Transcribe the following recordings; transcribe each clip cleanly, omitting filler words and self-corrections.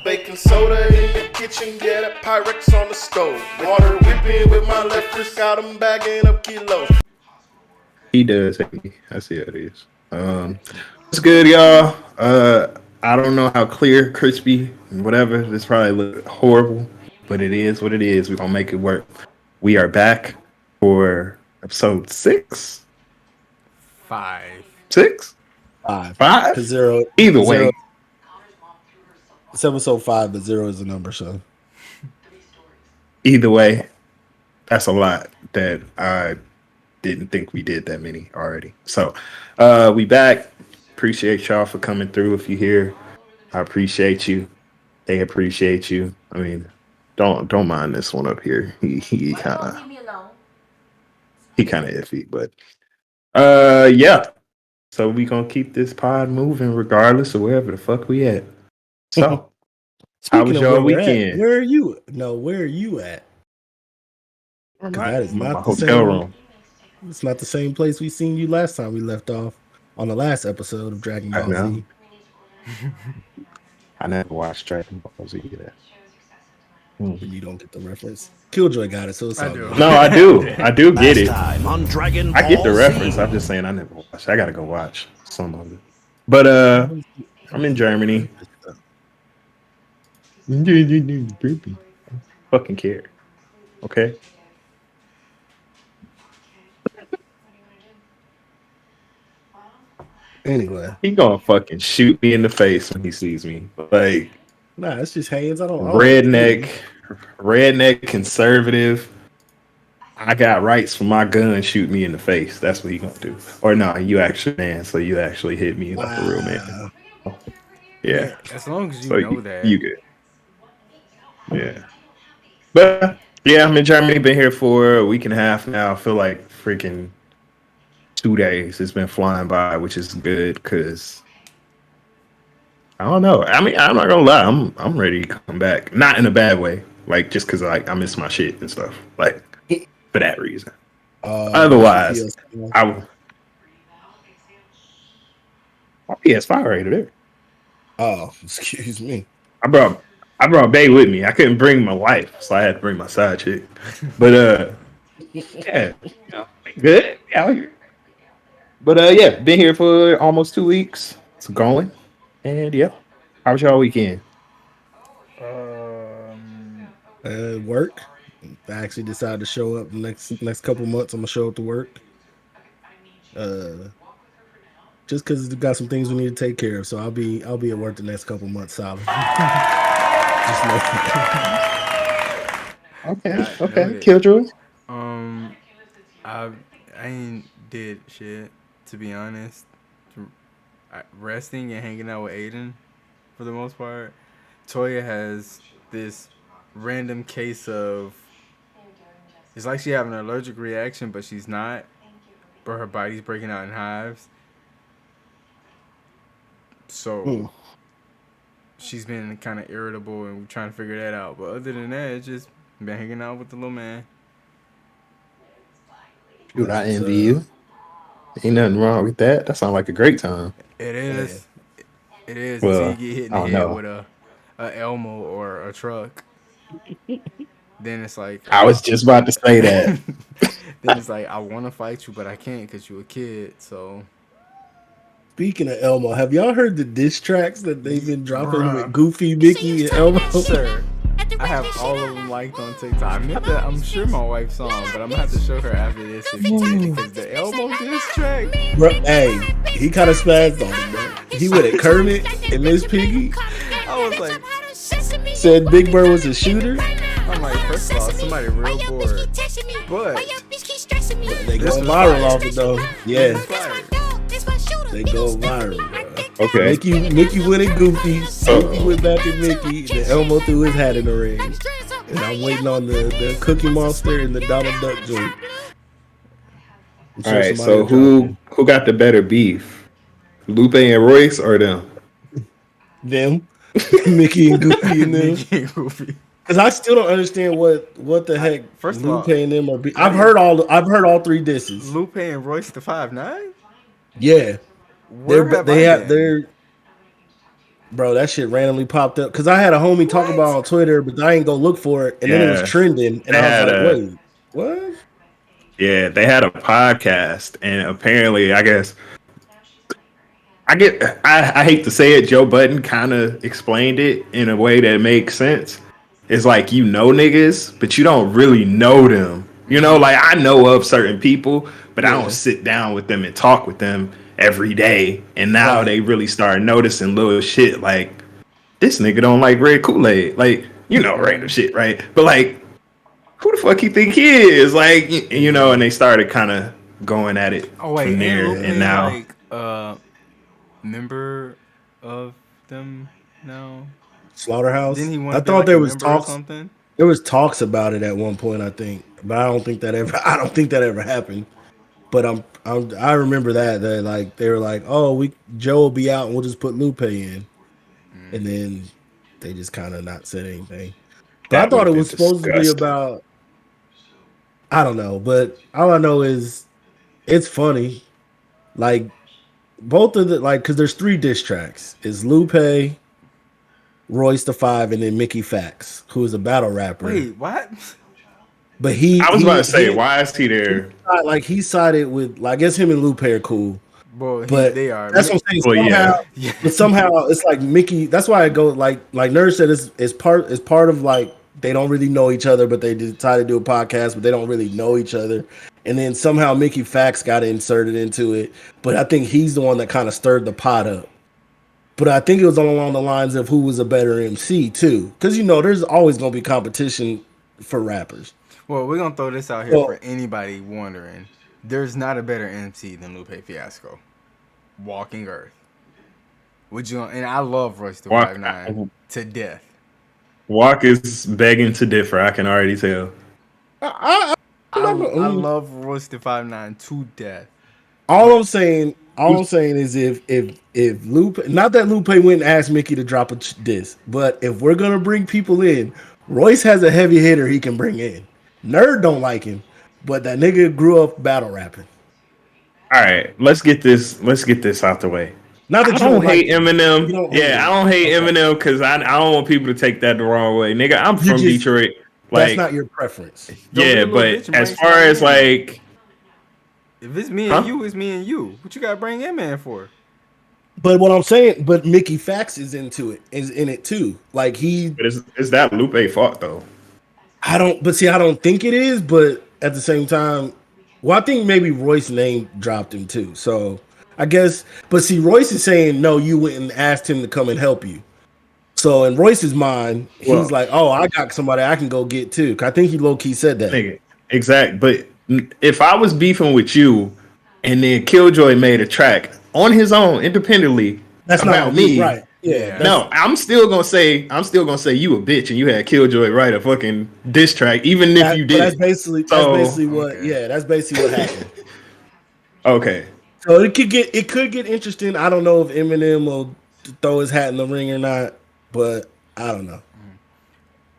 Baking soda in the kitchen, yeah, that Pyrex on the stove. Water whipping with my left wrist, got 'em bagging up kilos. He does hate me. I see how it is. What's good, y'all? I don't know how clear, crispy, whatever. This probably look horrible, but it is what it is. We're gonna make it work. We are back for episode six. Five. Six? Five. Five? Cause zero. Either Zero. way. It's episode 5, but 0 is the number. So Either way, that's a lot that I didn't think we did that many already. So we back. Appreciate y'all for coming through. If you here, I appreciate you. They appreciate you. I mean, don't mind this one up here. He kind of iffy, but yeah. So we gonna keep this pod moving regardless of wherever the fuck we at. So how was your weekend? Where are you? No, where are you at? That is not my the hotel same room. It's not the same place we seen you last time we left off on the last episode of Dragon I Ball know. Z. I never watched Dragon Ball Z either. You don't get the reference. KillJoy got it, so it's all good. No, I do. I do get it. Time on Dragon I get the Ball reference. Z. I'm just saying I never watched. I gotta go watch some of it. But I'm in Germany. Fucking care. Okay. Anyway, He gonna fucking shoot me in the face when he sees me. Like nah, it's just hands. I don't redneck conservative. I got rights for my gun. Shoot me in the face. That's what he gonna do. Or no, you actually man. So you actually hit me like a real man. Yeah. As long as you So know that. you good. Yeah. But yeah, I'm in Germany. Been here for a week and a half now. I feel like freaking 2 days. It's been flying by, which is good because I don't know. I mean, I'm not gonna lie. I'm ready to come back. Not in a bad way. Like just because I miss my shit and stuff. Like for that reason. Otherwise, my PS5 right there. Oh, excuse me. I brought Bay with me. I couldn't bring my wife, so I had to bring my side chick. But yeah, good. Yeah, but yeah, been here for almost 2 weeks. It's going, and yeah. How was y'all weekend? Work. I actually decided to show up the next couple months. I'm gonna show up to work. Just because we got some things we need to take care of, so I'll be at work the next couple months solid. Just Okay. KillJoy. I ain't did shit, to be honest. Resting and hanging out with Aiden for the most part. Toya has this random case of, it's like she having an allergic reaction, but she's not. But her body's breaking out in hives. So she's been kind of irritable and we're trying to figure that out. But other than that, it's just been hanging out with the little man. Dude, I envy you. Ain't nothing wrong with that. That sounds like a great time. It is. It is. Well, until you get hit in the head with a Elmo or a truck. Then it's like, I was just about to say that. then it's like, I want to fight you, but I can't because you're a kid. So, speaking of Elmo, have y'all heard the diss tracks that they've been dropping with Goofy, Mickey, and Elmo? Sir, I have all of them liked on TikTok. I'm sure my wife saw them, but I'm gonna have to show her after this if you did, because the Elmo diss track. Bro, hey, he kind of spazzed on it, bro. He went at Kermit and Miss Piggy. I was like, said Big Bird was a shooter. I'm like, first of all, somebody real bored, but they go viral off it though. Yeah, they go viral, bro. Okay. Mickey went at Goofy. Goofy went back at Mickey. The Elmo threw his hat in the ring. And I'm waiting on the Cookie Monster and the Donald Duck joint. All right, so who got the better beef? Lupe and Royce or them? Them. Mickey and Goofy and them. Because I still don't understand what the heck first Lupe of all, and them are. I've heard all 3 disses. Lupe and Royce the 5'9". Yeah, they're Bro, that shit randomly popped up because I had a homie talk about it on Twitter, but I ain't go look for it, and then it was Yeah, trending, and they I was had like, a wait, what? they had a podcast, and apparently, I hate to say it, Joe Budden kind of explained it in a way that makes sense. It's like you know niggas, but you don't really know them. You know, like I know of certain people, but I don't Yeah, sit down with them and talk with them every day. And now right. they really start noticing little shit like this nigga don't like red Kool-Aid. Like, you know, random shit, right? But like, who the fuck you think he is? Like, you know, and they started kind of going at it Oh wait, from ain't there. And Lupe now, like member of them now? Didn't Slaughterhouse. he want I to be thought like a there was member or talks. something? There was talks about it at one point, I think, but I don't think that ever. I don't think that ever happened. But I remember that like they were like, oh, Joe will be out and we'll just put Lupe in, and then they just kind of not said anything. But I that would thought it have been was supposed to be disgusting. about. I don't know, but all I know is it's funny. Like both of the like because there's 3 diss tracks. It's Lupe, Royce the Five, and then Mickey Fax, who is a battle rapper. Wait, what? But he I was about he to say, he why is he there? he sided with like I guess him and Lupe are cool. Well, But they are. that's what I'm saying. Well, Somehow, yeah. Yeah. but somehow it's like Mickey. That's why I go like Nerd said. It's part of like they don't really know each other, but they decided to do a podcast, but they don't really know each other. And then somehow Mickey Fax got inserted into it. But I think he's the one that kind of stirred the pot up. But I think it was along the lines of who was a better MC too, because there's always going to be competition for rappers. Well, we're gonna throw this out here Well, for anybody wondering. There's not a better MC than Lupe Fiasco. Walking Earth. Would you? And I love Royce the Walk, 5'9" to death. Walk is begging to differ. I can already tell. I, I'm I, not gonna- I love Royce the 5'9" to death. All I'm saying is if Lupe, not that Lupe went and asked Mickey to drop a diss, but if we're gonna bring people in, Royce has a heavy hitter he can bring in. Nerd don't like him, but that nigga grew up battle rapping. All right, let's get this out the way. Not I that you don't don't like hate him. Eminem. You don't hate Yeah, him. I don't hate Okay. Eminem because I don't want people to take that the wrong way. Nigga, I'm You from just- Detroit. That's Like, not your preference. Don't be a yeah, little but bitch and as bring far as somebody in. like, If it's me Huh? and you, it's me and you. What you gotta bring him in for? But what I'm saying, but Mickey Fax is is in it too. Like but is that Lupe fault though? I don't think it is, but at the same time, well, I think maybe Royce name dropped him too. So I guess, but see, Royce is saying no, you went and asked him to come and help you. So in Royce's mind, Well- he's like, oh, I got somebody I can go get too. 'Cause I think he low key said that. Nigga, exact. But if I was beefing with you, and then KillJoy made a track on his own independently That's about not me, right? Yeah, No, I'm still gonna say you a bitch, and you had KillJoy write a fucking diss track, even if you But that's did. basically So- what. Okay. Yeah, that's basically what happened. Okay, So it could get interesting. I don't know if Eminem will throw his hat in the ring or not, but I don't know.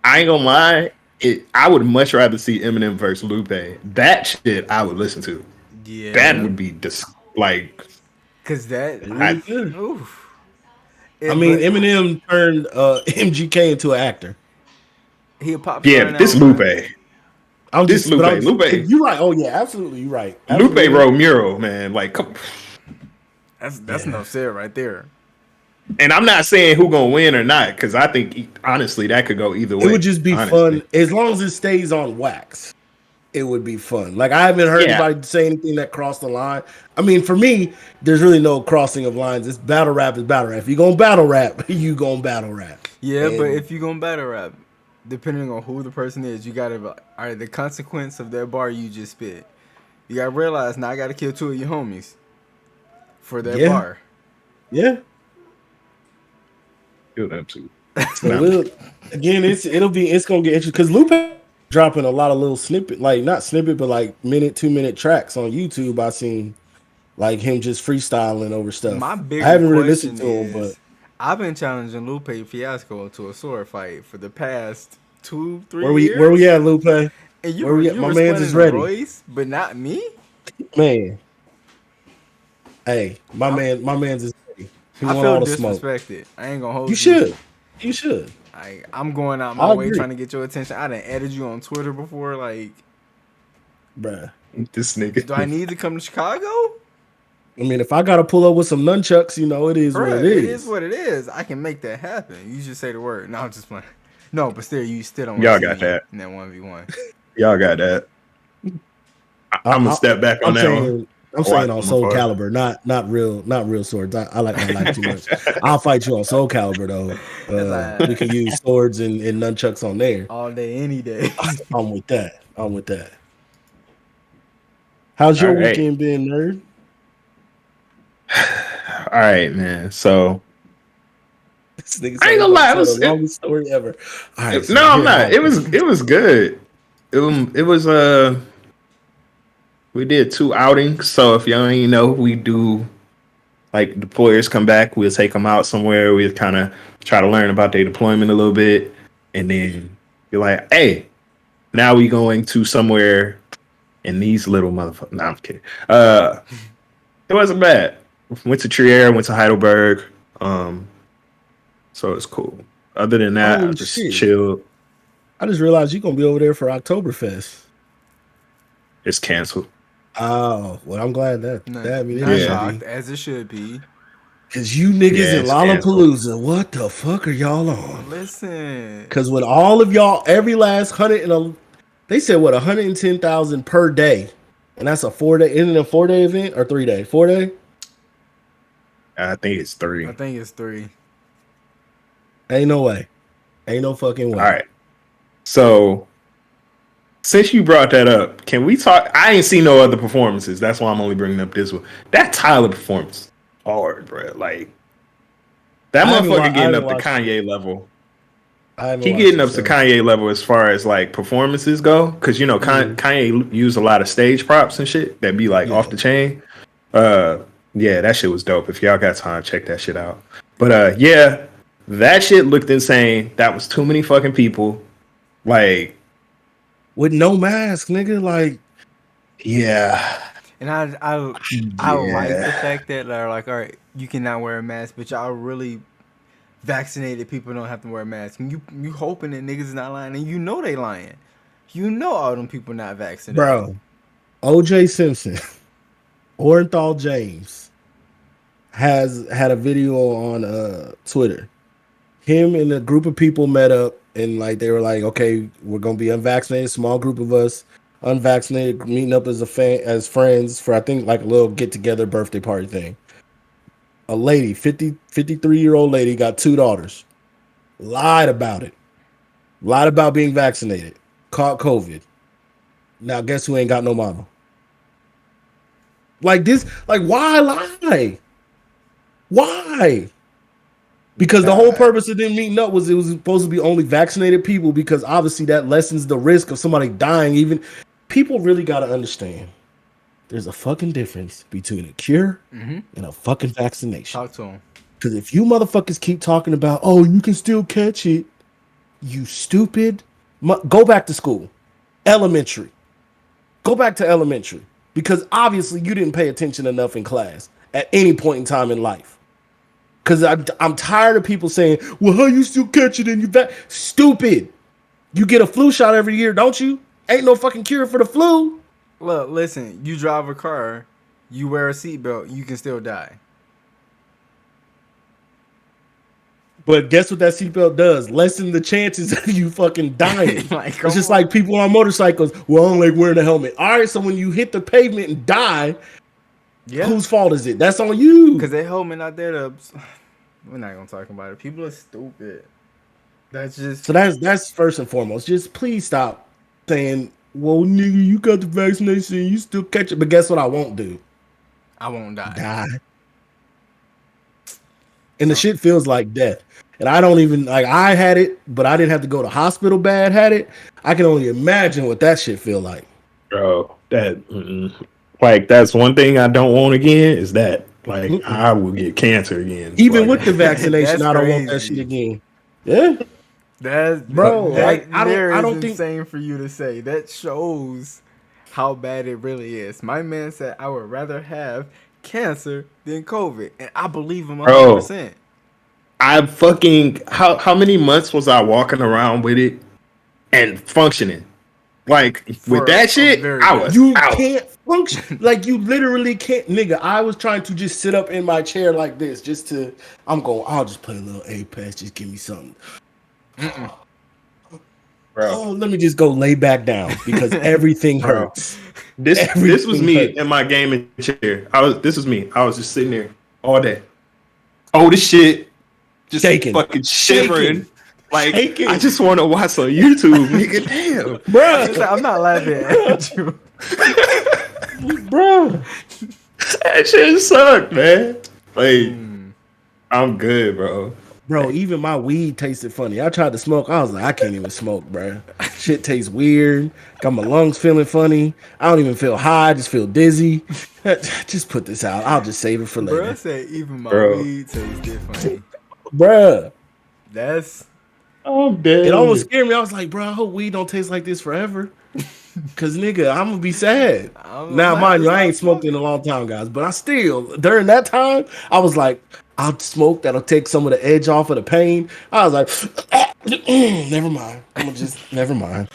I ain't gonna lie. I would much rather see Eminem versus Lupe. That shit I would listen to. Yeah. That would be like. Cause that. I- Oof. I mean, But Eminem turned MGK into an actor. he a pop. Yeah, star this now, Lupe. right? I'm This just, but I'm Lupe. just- Lupe. You're right. Oh yeah, absolutely. You're right. Absolutely. Lupe wrote Mural, man. Like, come. That's enough said right there. And I'm not saying who gonna win or not, because I think honestly that could go either way. It would just be honestly. fun as long as it stays on wax. It would be fun. Like I haven't heard Yeah. anybody say anything that crossed the line. I mean, for me, there's really no crossing of lines. It's battle rap is battle rap. If you gonna battle rap, you gonna battle rap. Yeah, but And- if you gonna battle rap, depending on who the person is, you gotta. All right, the consequence of that bar you just spit, you gotta realize now I gotta kill 2 of your homies for that Yeah. bar. yeah. Kill them too. So again, it's gonna get interesting because Lupe dropping a lot of little snippet, like not snippet, but like 2-minute tracks on YouTube. I seen like him just freestyling over stuff. My big I haven't really question listened to him, but I've been challenging Lupe Fiasco to a sword fight for the past 2-3 where years. we at, Lupe? And you, where we at? you My man's responding is to ready. Royce, but not me. Man, hey, my man's is ready. He I want feel all the smoke. disrespected. I ain't gonna hold you. You should. You should. I'm going out my I way agree. trying to get your attention. I done added you on Twitter before. Like, Bruh. This nigga. do I need to come to Chicago? I mean, if I gotta pull up with some nunchucks, you know, it is what it It is. is what it is. I can make that happen. You just say the word. No, I'm just playing. No, but still, you still don't. Y'all want to got see me that. in that 1v1. Y'all got that. I'm gonna step back on that one. I'm saying on Soul Calibur, not real swords. I like my life too much. I'll fight you on Soul Calibur though. We can use swords and nunchucks on there. All day, any day. I'm with that. How's your weekend been, nerd? All right, man. So This nigga I ain't gonna lie, it was the longest story ever. All right, no, I'm not. It was good. It was we did 2 outings. So if y'all ain't know, we do like deployers come back, we'll take them out somewhere. We'll kind of try to learn about their deployment a little bit, and then you're like, hey, now we going to somewhere in these little motherfuckers. No, I'm kidding. It wasn't bad. Went to Trier, went to Heidelberg. So it's cool. Other than that, I just chilled. I just realized you're gonna be over there for Oktoberfest. It's canceled. Oh, well, I'm glad that. Not shocked, as it should be. Cause you niggas in Lollapalooza, what the fuck are y'all on? Listen. Cause with all of y'all, every last they said what 110,000 per day, and that's a 4-day. Isn't it a 4-day event or 3-day? 4-day? I think it's 3. I think it's 3. Ain't no way. Ain't no fucking way. All right. So since you brought that up, can we talk? I ain't seen no other performances. That's why I'm only bringing up this one. That Tyler performance, hard, bro. Like that motherfucker getting up to Kanye level. He getting up to Kanye level as far as like performances go, because you know Kanye used a lot of stage props and shit that be like off the chain. Yeah, that shit was dope. If y'all got time, check that shit out. But yeah, that shit looked insane. That was too many fucking people. Like with no mask, nigga. Like, yeah. And I like the fact that they're like, all right, you cannot wear a mask, but y'all really vaccinated people don't have to wear a mask. And you hoping that niggas is not lying, and you know they lying. You know all them people not vaccinated. Bro, O.J. Simpson, Orenthal James has had a video on Twitter. Him and a group of people met up, and like they were like, okay, we're gonna be unvaccinated, small group of us, unvaccinated, meeting up as friends for I think like a little get together birthday party thing. A lady, 53-year-old lady, got 2 daughters. Lied about it. Lied about being vaccinated. Caught COVID. Now guess who ain't got no mama? Like this, like why lie? Why? Because the whole purpose of them meeting up was it was supposed to be only vaccinated people, because obviously that lessens the risk of somebody dying. Even people really got to understand there's a fucking difference between a cure and a fucking vaccination. Talk to him. Because if you motherfuckers keep talking about, oh, you can still catch it, you stupid, go back to school. Elementary. Go back to elementary. Because obviously you didn't pay attention enough in class at any point in time in life. Because I'm tired of people saying, well, how you still catch it and you stupid. You get a flu shot every year, don't you? Ain't no fucking cure for the flu. Look, listen, you drive a car, you wear a seatbelt, you can still die. But guess what that seatbelt does? Lessen the chances of you fucking dying. Like, it's just like people on motorcycles. Well, I don't like wearing a helmet. All right, so when you hit the pavement and die, whose fault is it? That's on you. Because they helmet not there to... We're not going to talk about it. People are stupid. That's just... So that's first and foremost. Just please stop saying, well, nigga, you got the vaccination, you still catch it. But guess what I won't do? I won't die. And the shit feels like death. And I don't even, like, I had it, but I didn't have to go to hospital bad, had it. I can only imagine what that shit feel like. Bro, like, that's one thing I don't want again is that. Like, I will get cancer again. Even like, with the vaccination, I don't want that shit again. Yeah. That's I don't think insane for you to say. That shows how bad it really is. My man said I would rather have cancer than COVID, and I believe him Bro, 100%. I fucking how many months was I walking around with it and functioning? Like with For that a shit, very I good was You out. can't function. Like you literally can't, nigga. I was trying to just sit up in my chair like this, just to. I'll just play a little Apex. Just give me something. Bro. Oh, let me just go lay back down because everything Bro. hurts. This was Everything me hurts. in my gaming chair. This was me. I was just sitting there all day. Cold as shit. Just Shaking. fucking shivering. Shaking. Like Shaking. I just want to watch on YouTube, nigga. Damn. Bruh. I'm not laughing at you. Bruh. That shit sucked, man. Like I'm good, bro. Bro, even my weed tasted funny. I tried to smoke. I was like, I can't even smoke, bro. Shit tastes weird. Got my lungs feeling funny. I don't even feel high. I just feel dizzy. Just put this out. I'll just save it for Bro later. said even my Bro. weed tasted funny. Bruh. That's I'm dead. It almost scared me. I was like, bro, I hope weed don't taste like this forever. Cause nigga, I'm gonna be sad. Now, mind you, I ain't smoked in a long time, guys. But I still, during that time, I was like, I'll smoke. That'll take some of the edge off of the pain. I was like, never mind. I'm gonna just, never mind.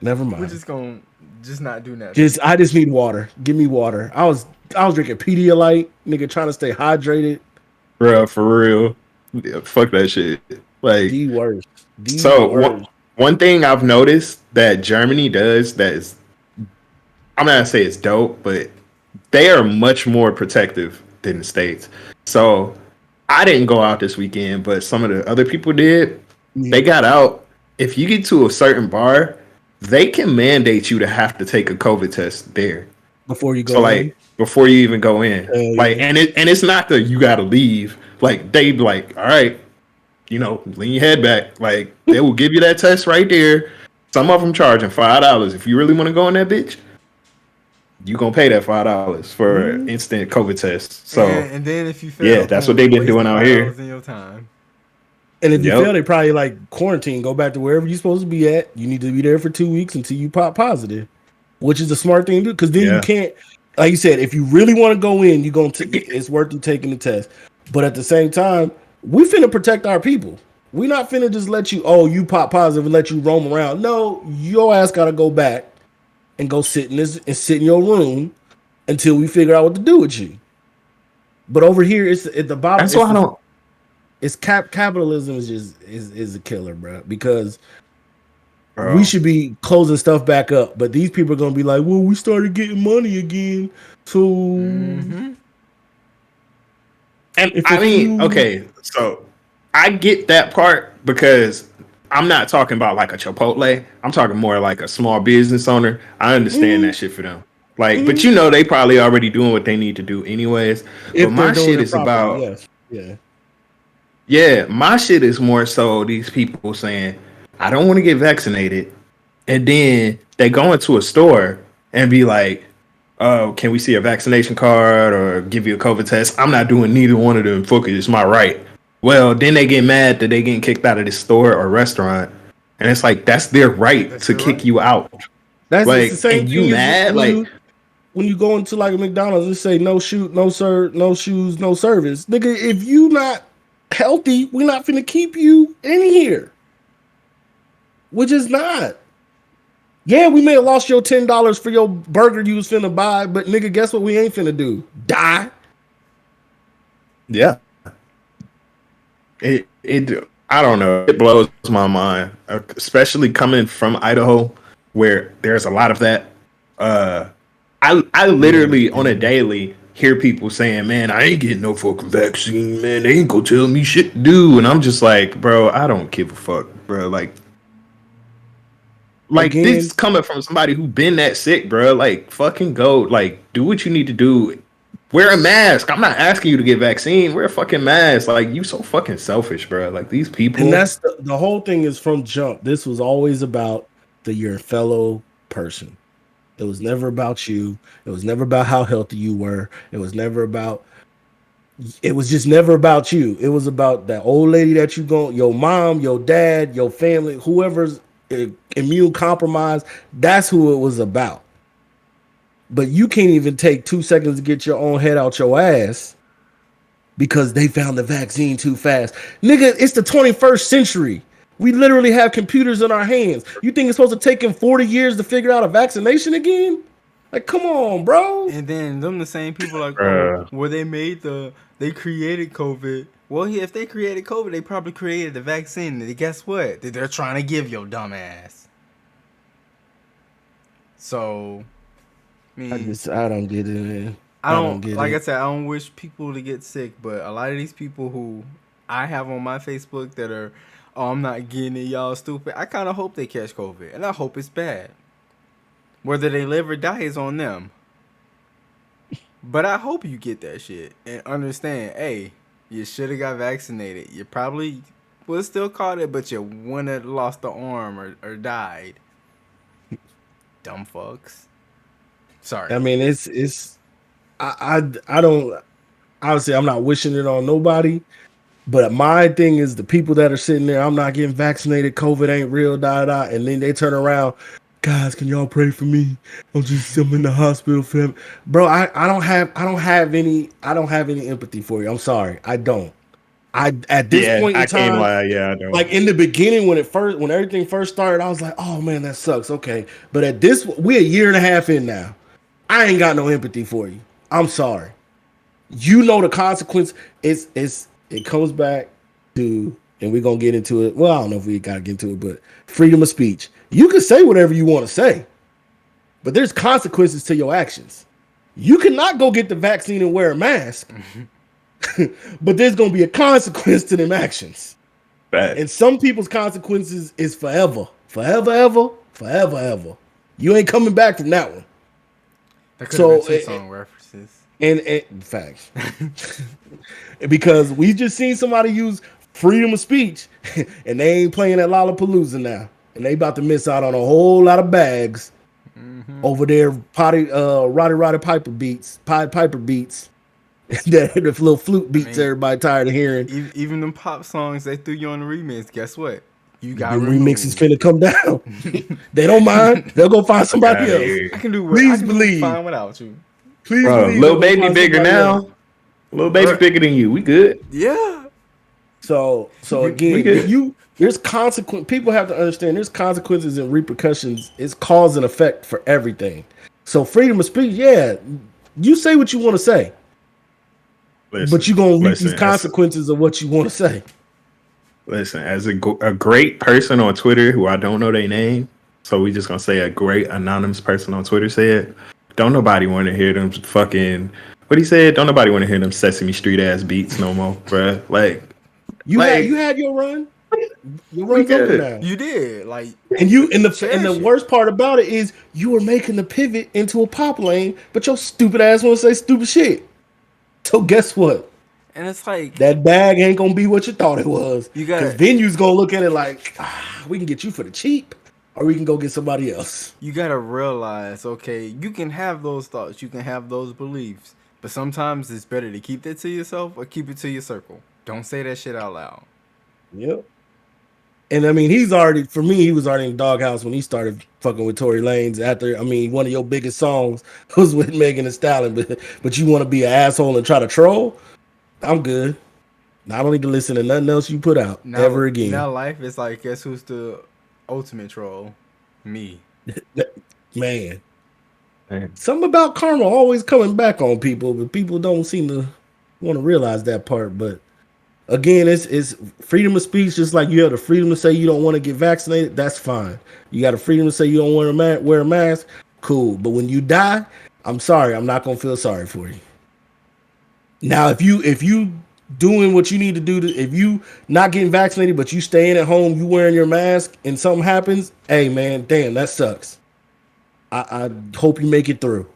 Never mind. we're just gonna just not do nothing. I just need water. Give me water. I was drinking Pedialyte, nigga, trying to stay hydrated. Bro, for real. Yeah, fuck that shit. Like The worst. The so worst. one thing I've noticed that Germany does that is, I'm not gonna say it's dope, but they are much more protective than the States. So I didn't go out this weekend, but some of the other people did. Yeah. They got out. If you get to a certain bar, they can mandate you to have to take a COVID test there. Before you go, So like before you even go in, like, yeah. and it's not that you got to leave. Like they be like, all right, lean your head back. Like they will give you that test right there. Some of them charging $5. If you really want to go in that bitch, you gonna pay that $5 for an instant COVID test. So and then if you fail, yeah, that's what they've been doing out here. in your time. And if you Yep. fail, they probably like quarantine, go back to wherever you're supposed to be at. You need to be there for 2 weeks until you pop positive, which is a smart thing to do. Because then you can't, like you said, if you really want to go in, it's worth you taking the test. But at the same time, we finna protect our people. We not finna just let you pop positive and let you roam around. No, your ass gotta go back and go sit in your room until we figure out what to do with you. But over here, it's at the bottom. That's why I don't. It's capitalism is a killer, bro. Because Bro. we should be closing stuff back up, but these people are gonna be like, "Well, we started getting money again." So, And I mean, okay, so I get that part because I'm not talking about like a Chipotle. I'm talking more like a small business owner. I understand that shit for them. Like, but they probably already doing what they need to do anyways. But my shit is about. yes, yeah. Yeah, my shit is more so these people saying, I don't want to get vaccinated. And then they go into a store and be like, oh, can we see a vaccination card or give you a COVID test? I'm not doing neither one of them. Fuck it, it's my right. Well, then they get mad that they getting kicked out of this store or restaurant. And it's like, that's their right to kick you out. That's like, the same and thing you mad? When you go into like a McDonald's and say no shoot, no sir, no shoes, no service. Nigga, if you not healthy, we're not finna keep you in here. We're just not. Yeah, we may have lost your $10 for your burger you was finna buy, but nigga, guess what we ain't finna do? Die. Yeah. It I don't know. It blows my mind, especially coming from Idaho, where there's a lot of that. I literally on a daily hear people saying, "Man, I ain't getting no fucking vaccine, man. They ain't gonna tell me shit to do," and I'm just like, "Bro, I don't give a fuck, bro." Like Again, this is coming from somebody who been that sick, bro. Like, fucking go, like, do what you need to do. Wear a mask. I'm not asking you to get vaccine. Wear a fucking mask. Like, you so fucking selfish, bro. Like, these people. And that's the whole thing is from jump. This was always about your fellow person. It was never about you. It was never about how healthy you were. It was just never about you. It was about that old lady that you go, your mom, your dad, your family, whoever's immune compromised. That's who it was about. but you can't even take 2 seconds to get your own head out your ass because they found the vaccine too fast. Nigga, it's the 21st century. We literally have computers in our hands. You think it's supposed to take them 40 years to figure out a vaccination again? Like, come on, bro. And then them the same people like, Bruh. well, they created COVID. Well, yeah, if they created COVID, they probably created the vaccine. And guess what? That they're trying to give your dumb ass. So, I mean, I don't get it, man. I don't get like it. I said, I don't wish people to get sick, but a lot of these people who I have on my Facebook that are, oh, I'm not getting it, y'all stupid. I kind of hope they catch COVID, and I hope it's bad. Whether they live or die is on them. But I hope you get that shit and understand, hey, you should have got vaccinated. You probably would still caught it, but you wouldn't have lost the arm or died. Dumb fucks. Sorry. I mean, I don't, obviously I'm not wishing it on nobody, but my thing is the people that are sitting there, I'm not getting vaccinated, COVID ain't real, and then they turn around, guys, can y'all pray for me? I'm in the hospital, fam. Bro, I don't have any empathy for you. I'm sorry. I don't. At this point in I can't time, lie. Yeah, I know. like in the beginning when everything first started, I was like, oh man, that sucks. Okay. But we're a year and a half in now. I ain't got no empathy for you. I'm sorry. You know the consequence it comes back to, and we're gonna get into it. Well, I don't know if we gotta get into it, but freedom of speech. You can say whatever you want to say, but there's consequences to your actions. You cannot go get the vaccine and wear a mask, but there's gonna be a consequence to them actions. Bad. And some people's consequences is forever. Forever, ever, forever, ever. You ain't coming back from that one. That could have been 2 song references. And facts. Because we just seen somebody use freedom of speech and they ain't playing at Lollapalooza now. And they about to miss out on a whole lot of bags over there. Roddy Piper beats. The little flute beats everybody tired of hearing. Even them pop songs they threw you on the remix, guess what? You got remixes finna come down. They don't mind. They'll go find somebody else. I can do Please believe. fine without you. Please believe. Little baby bigger now. Little baby bigger than you. We good. Yeah. So again, there's consequence. People have to understand there's consequences and repercussions. It's cause and effect for everything. So freedom of speech, yeah, you say what you want to say, but you're gonna reap these consequences of what you want to say. Listen, as a great person on Twitter who I don't know their name, so we just gonna say a great anonymous person on Twitter said, don't nobody want to hear them fucking, what he said, don't nobody want to hear them Sesame Street ass beats no more, bruh. Like, you had your run. Your run's over now. You did. Like, and the worst part about it is you were making the pivot into a pop lane, but your stupid ass want to say stupid shit. So guess what? And it's like that bag ain't gonna be what you thought it was. You got venues gonna look at it like, we can get you for the cheap, or we can go get somebody else. You gotta realize, okay, you can have those thoughts, you can have those beliefs, but sometimes it's better to keep that to yourself or keep it to your circle. Don't say that shit out loud. Yep. And I mean, he was already in Doghouse when he started fucking with Tory Lanez. After, I mean, one of your biggest songs was with Megan Thee Stallion, but you want to be an asshole and try to troll? I'm good. I don't need to listen to nothing else you put out ever again. Now life is like, guess who's the ultimate troll? Me. Man. Something about karma always coming back on people, but people don't seem to want to realize that part. But again, it's freedom of speech. Just like you have the freedom to say you don't want to get vaccinated, that's fine. You got the freedom to say you don't want to wear a mask, cool. But when you die, I'm sorry, I'm not gonna feel sorry for you. Now, if you doing what you need to do, if you not getting vaccinated but you staying at home, you wearing your mask, and something happens, hey man, damn, that sucks. I hope you make it through.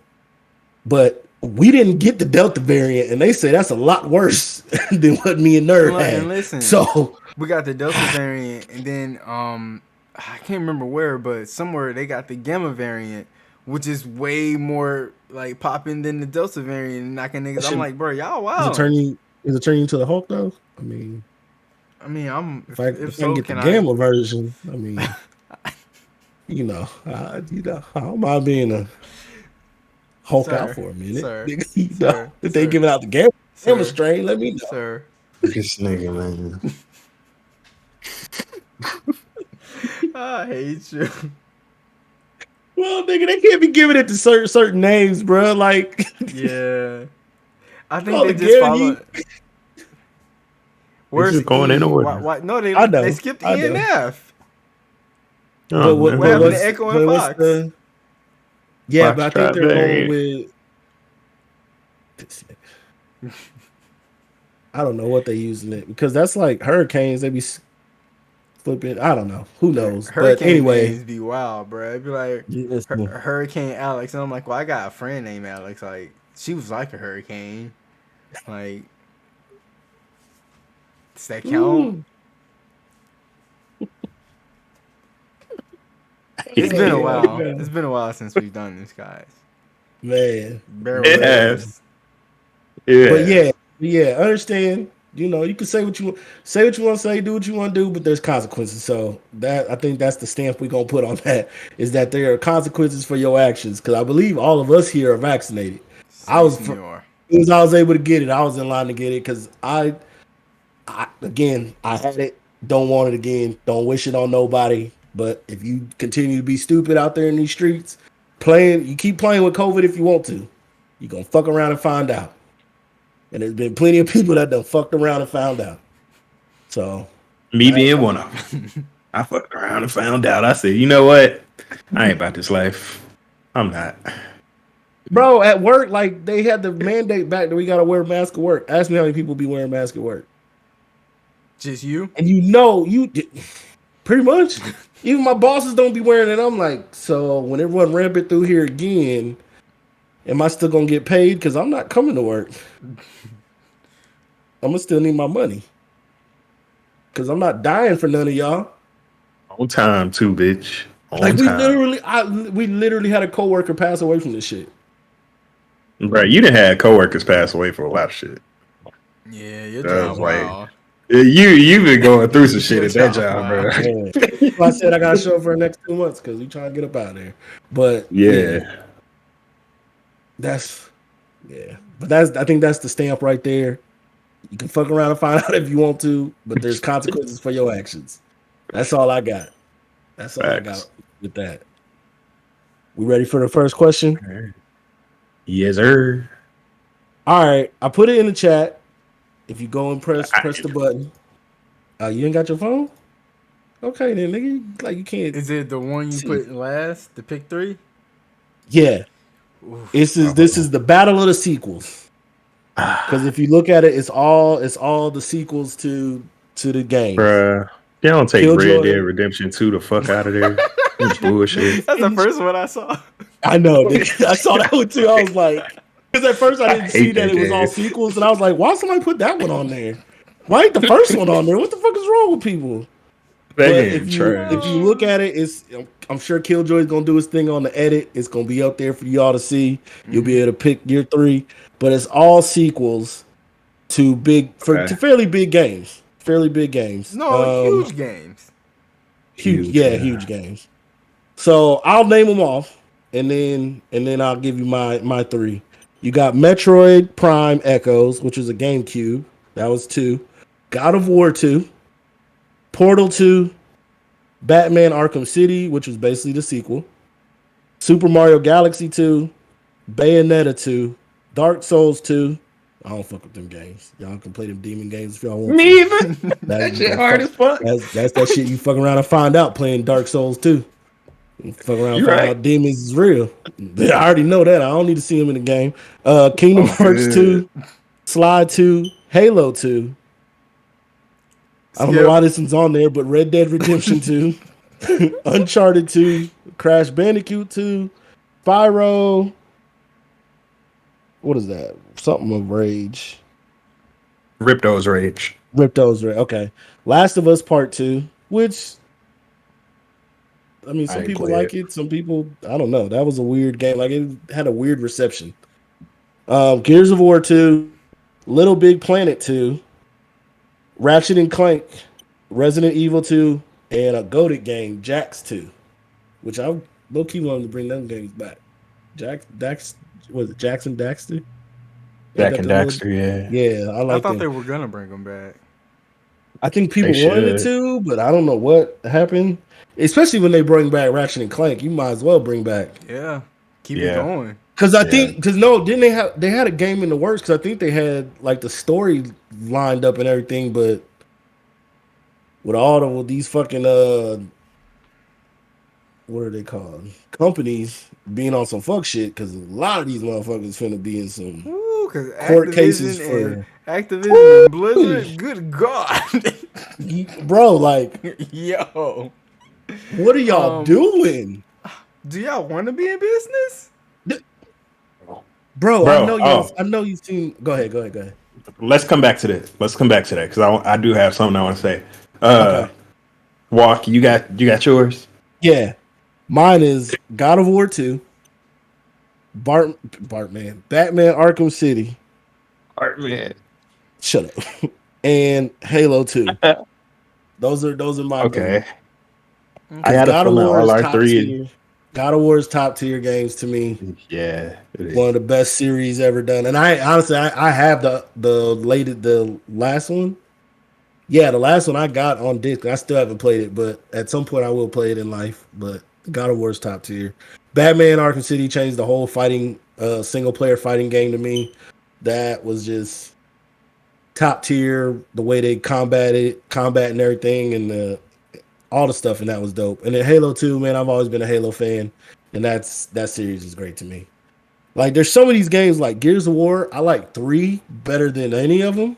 But we didn't get the Delta variant, and they say that's a lot worse than what me and Nerd had. And listen, so we got the Delta variant, and then I can't remember where, but somewhere they got the Gamma variant, which is way more like popping than the Delta variant and knocking niggas. I'm like, bro, y'all wow. Is it turning into the Hulk though? I mean, if I can get the Gamma version, I mean, I don't mind being a Hulk Sir, out for a minute. sir, Nigga, you know, sir, if they sir. giving out the gamma Sir. strain, let me know. Sir. This nigga, man. I hate you. Well, nigga, they can't be giving it to certain names, bro. Like, Yeah. I think call they it just Gary. follow. Where's just going E? in order. Why? No, they I know, they skipped I E and know. F. But what? What But happened to what's? Echo and But what's Fox? the? Yeah, but I think Foxtrot they're going variant. with. I don't know what they using it because that's like hurricanes. They be flipping. I don't know. Who knows? But Hurricane anyway, names be wild, bro. It'd be like listen, Hurricane Alex, and I'm like, well, I got a friend named Alex. Like, she was like a hurricane. Like, does that count? ooh, It's been a while. man. It's been a while since we've done this, guys. Bear with Yes. us. Yeah. But yeah, understand. You know, you can say what you want to say, do what you want to do, but there's consequences. So that I think that's the stamp we're gonna put on that is that there are consequences for your actions. Because I believe all of us here are vaccinated. I was as Senor. soon as I was able to get it, I was in line to get it because I again I had it. Don't want it again. Don't wish it on nobody. But if you continue to be stupid out there in these streets, you keep playing with COVID if you want to. You're gonna fuck around and find out. And there's been plenty of people that done fucked around and found out. So Me being one of them. I fucked around and found out. I said, you know what? I ain't about this life. I'm not. bro, at work, like they had the mandate back that we gotta wear masks at work. Ask me how many people be wearing masks at work. Just you? And pretty much. Even my bosses don't be wearing it. I'm like, so when it run rampant through here again, am I still gonna get paid? Because I'm not coming to work. I'm gonna still need my money. Because I'm not dying for none of y'all. On time, too, bitch. On Like time. we literally had a coworker pass away from this shit. Bro, you done had coworkers pass away for a lot of shit. Yeah, your That job was like- wild. You've been going through some shit Your at that job, job, wow. bro. Man. So I said I gotta show up for the next 2 months because we trying to get up out of there. But Yeah. I think that's the stamp right there. You can fuck around and find out if you want to, but there's consequences for your actions. That's all I got. That's all I got with that. We ready for the first question? Yes, sir. All right, I put it in the chat. If you go and press the button. You ain't got your phone? Okay, then nigga, like you can't. Is it the one you put last? The pick 3? Yeah. Oof. This is the battle of the sequels. Because if you look at it, it's all the sequels to the game. Bruh. They don't take KillJoy. Red Dead Redemption 2 the fuck out of there. That's bullshit. That's the first one I saw. I know, nigga. I saw that one too. I was like, because at first I didn't see hate that that it was all game. sequels, and I was like, why somebody put that one on there? Why ain't the first one on there? What the fuck is wrong with people? That But game if you trash. look at it, I'm sure KillJoy is gonna do his thing on the edit. It's gonna be up there for y'all to see. You'll be able to pick your 3, but it's all sequels to fairly big games. Fairly big games. No, huge games. Huge games. So I'll name them off, and then I'll give you my 3. You got Metroid Prime Echoes, which was a GameCube. That was 2. God of War 2. Portal 2. Batman Arkham City, which was basically the sequel. Super Mario Galaxy 2. Bayonetta 2. Dark Souls 2. I don't fuck with them games. Y'all can play them demon games if y'all want Me to. either. That shit hard as fuck. That's that shit you fuck around and find out playing Dark Souls 2. Fuck around and find out demons is real. I already know that. I don't need to see them in the game. Kingdom Hearts 2. Slide 2. Halo 2. I don't know why this one's on there, but Red Dead Redemption 2. Uncharted 2. Crash Bandicoot 2. Spyro. What is that? Something of Rage. Ripto's Rage. Ripto's Rage. Okay. Last of Us Part 2, which, I mean, some people like it. Some people, I don't know. That was a weird game. Like, it had a weird reception. Gears of War 2. Little Big Planet 2. Ratchet and Clank. Resident Evil 2. And a goated game, Jax 2. Which I low-key wanted to bring them games back. Was it Jackson Daxter? Jack and Daxter, yeah. Yeah, I I like thought them. they were gonna bring him back. I think They people wanted should. to, but I don't know what happened. Especially when they bring back Ratchet and Clank, you might as well bring back. Yeah, keep it Yeah. going. Because I Yeah. think, because no, didn't they had a game in the works? Because I think they had like the story lined up and everything, but with all of these fucking what are they called? Companies being on some fuck shit. Because a lot of these motherfuckers finna be in some Ooh, because court cases Activision and Blizzard. Good God, bro. Like, yo, what are y'all doing, do y'all want to be in business? bro? Bro, I know you've seen. Go ahead. let's come back to this. Let's come back to that because I do have something I want to say. Okay. Walk, you got yours? Yeah, mine is God of War 2, Batman Arkham City. Art man. Shut up. And Halo 2. Those are my Okay. three. I got a God of feeling War all is our top three. tier. God of War is top tier games to me. Yeah. It is. One of the best series ever done. And I honestly I have the last one. Yeah, the last one I got on disc. I still haven't played it, but at some point I will play it in life. But God of War is top tier. Batman Arkham City changed the whole fighting single player fighting game to me. That was just top tier. The way they combat and everything, and all the stuff, and that was dope. And then Halo 2, man, I've always been a Halo fan, and that series is great to me. Like, there's some of these games like Gears of War. I like 3 better than any of them.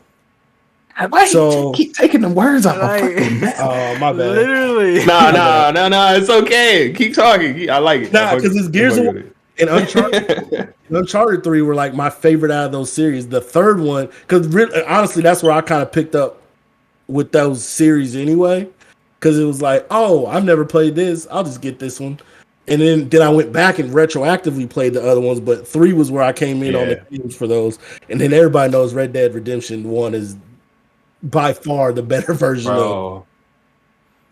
Why So- keep taking the words off my Like, fucking mouth? Oh, my bad. Literally. No, it's okay. Keep talking. I like it. Nah, because it's Gears of War War. and Uncharted 3 were like my favorite out of those series. The third one, because honestly, that's where I kind of picked up with those series anyway. Because it was like, oh, I've never played this. I'll just get this one. And then I went back and retroactively played the other ones. But 3 was where I came in on the games for those. And then everybody knows Red Dead Redemption 1 is by far the better version of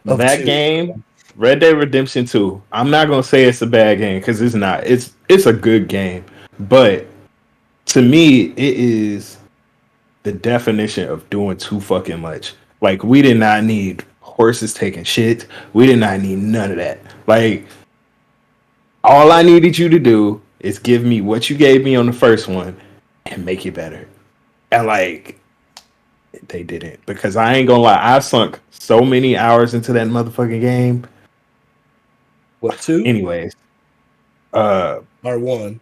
that 2. game, Red Dead Redemption 2. I'm not gonna say it's a bad game because it's not. It's a good game, but to me, it is the definition of doing too fucking much. Like, we did not need horses taking shit. We did not need none of that. Like, all I needed you to do is give me what you gave me on the first one and make it better. And like, they didn't, because I ain't gonna lie, I sunk so many hours into that motherfucking game. What, 2? Anyways, Or 1?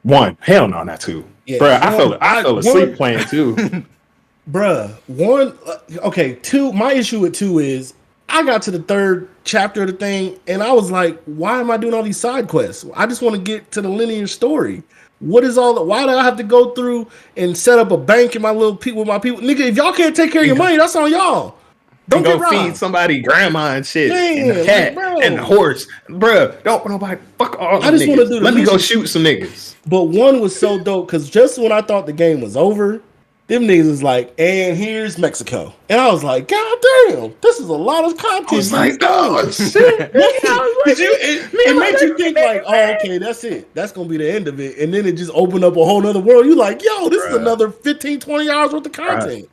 1, hell no, not 2. Yeah, Bruh, I fell asleep one- playing 2. Bruh, 1, okay, 2, my issue with 2 is I got to the 3rd chapter of the thing and I was like, why am I doing all these side quests? I just want to get to the linear story. What is all that? Why do I have to go through and set up a bank in with my people? Nigga, if y'all can't take care of your money, that's on y'all. Don't Go get feed robbed. somebody grandma and shit, and Man, the cat like, bro. and the horse, bruh. Don't nobody fuck all. I just want wanna do the Let me go mission. shoot some niggas. But 1 was so dope because just when I thought the game was over, them niggas was like, and here's Mexico. And I was like, God damn, this is a lot of content. I was like, oh shit. It made you think like, oh, okay, that's it. That's going to be the end of it. And then it just opened up a whole nother world. You're like, yo, this is another 15, 20 hours worth of content.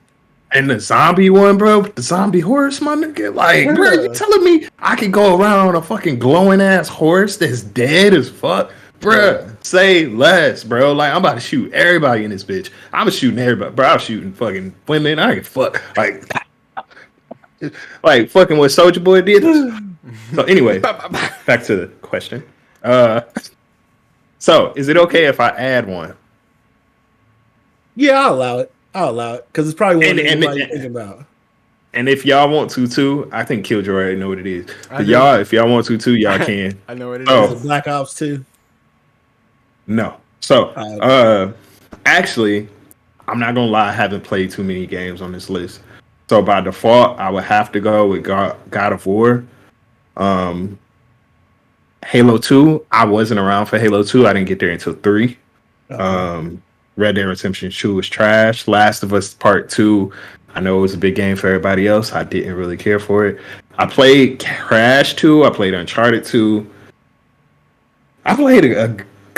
And the zombie one, bro, the zombie horse, my nigga. Like, bro, you telling me I can go around on a fucking glowing ass horse that's dead as fuck? Bruh, say less, bro. Like, I'm about to shoot everybody in this bitch. I'm shooting everybody, bro. I'm shooting fucking women. I can fuck. Like fucking what Soulja Boy did. So anyway, back to the question. So is it okay if I add one? Yeah, I'll allow it. Because it's probably one And- that you're thinking about. And if y'all want to too, I think KillJoy already know what it is. I But do. y'all, if y'all want to too, y'all can. I know what it is. Oh. Is it Black Ops 2? No. So, actually, I'm not gonna lie. I haven't played too many games on this list. So by default, I would have to go with God of War. Halo 2. I wasn't around for Halo 2. I didn't get there until 3. Red Dead Redemption 2 was trash. Last of Us Part 2. I know it was a big game for everybody else. I didn't really care for it. I played Crash 2. I played Uncharted 2. I played a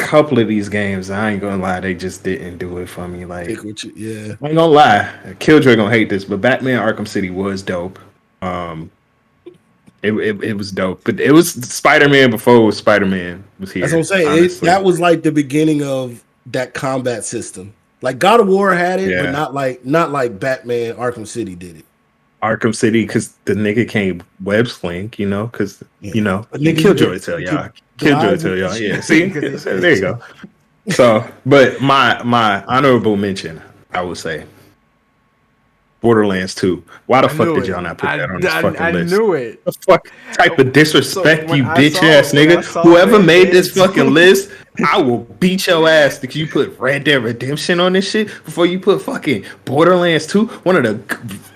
couple of these games, I ain't gonna lie, they just didn't do it for me. Like, Yeah. I ain't gonna lie, KillJoy gonna hate this, but Batman Arkham City was dope. It was dope, but it was Spider-Man before Spider-Man was here. That's what I'm saying. Honestly, That was like the beginning of that combat system. Like God of War had it, but not like Batman Arkham City did it. Arkham City, because the nigga can't web slink, you know, because you know, Nigga, KillJoy tell y'all, KillJoy tell y'all, yeah. See, there you go. So, but my honorable mention, I would say, Borderlands 2. Why the fuck did y'all not put that on this fucking list? I knew it. The fuck type of disrespect, So you when bitch I ass saw nigga. Whoever Red made Dead this 2. fucking list, I will beat your ass because you put Red Dead Redemption on this shit before you put fucking Borderlands 2, one of the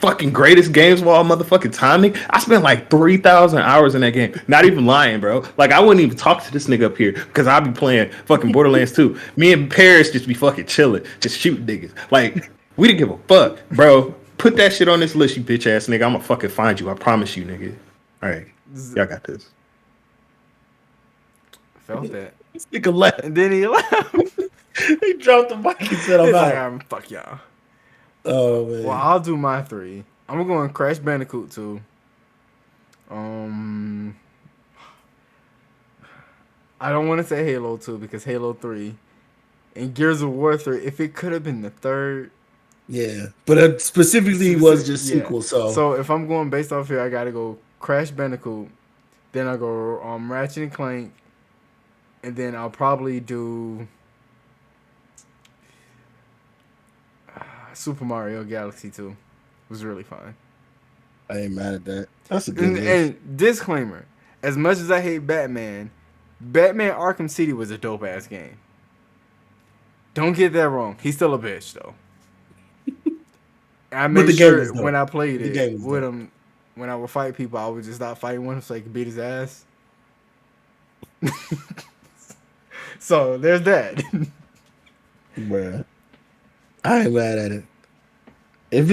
fucking greatest games of all motherfucking timing. I spent like 3,000 hours in that game. Not even lying, bro. Like, I wouldn't even talk to this nigga up here because I'll be playing fucking Borderlands 2. Me and Paris just be fucking chilling, just shooting niggas. Like, we didn't give a fuck, bro. Put that shit on this list, you bitch ass nigga. I'm gonna fucking find you. I promise you, nigga. All right, y'all got this. Felt that. This nigga left. And then he left. He dropped the mic and said, "I'm out." Fuck y'all. Oh man. Well, I'll do my 3. I'm gonna go in Crash Bandicoot 2. I don't want to say Halo 2 because Halo 3 and Gears of War 3. If it could have been the third. Yeah, but it specifically was just sequel. So if I'm going based off here, I gotta go Crash Bandicoot, then I go Ratchet and Clank, and then I'll probably do Super Mario Galaxy 2. It was really fun. I ain't mad at that. That's a good list. And disclaimer: as much as I hate Batman, Batman Arkham City was a dope ass game. Don't get that wrong. He's still a bitch though. I made sure when I played it with him, when I would fight people, I would just stop fighting one so I could beat his ass. So there's that. Bruh. I ain't mad at it. If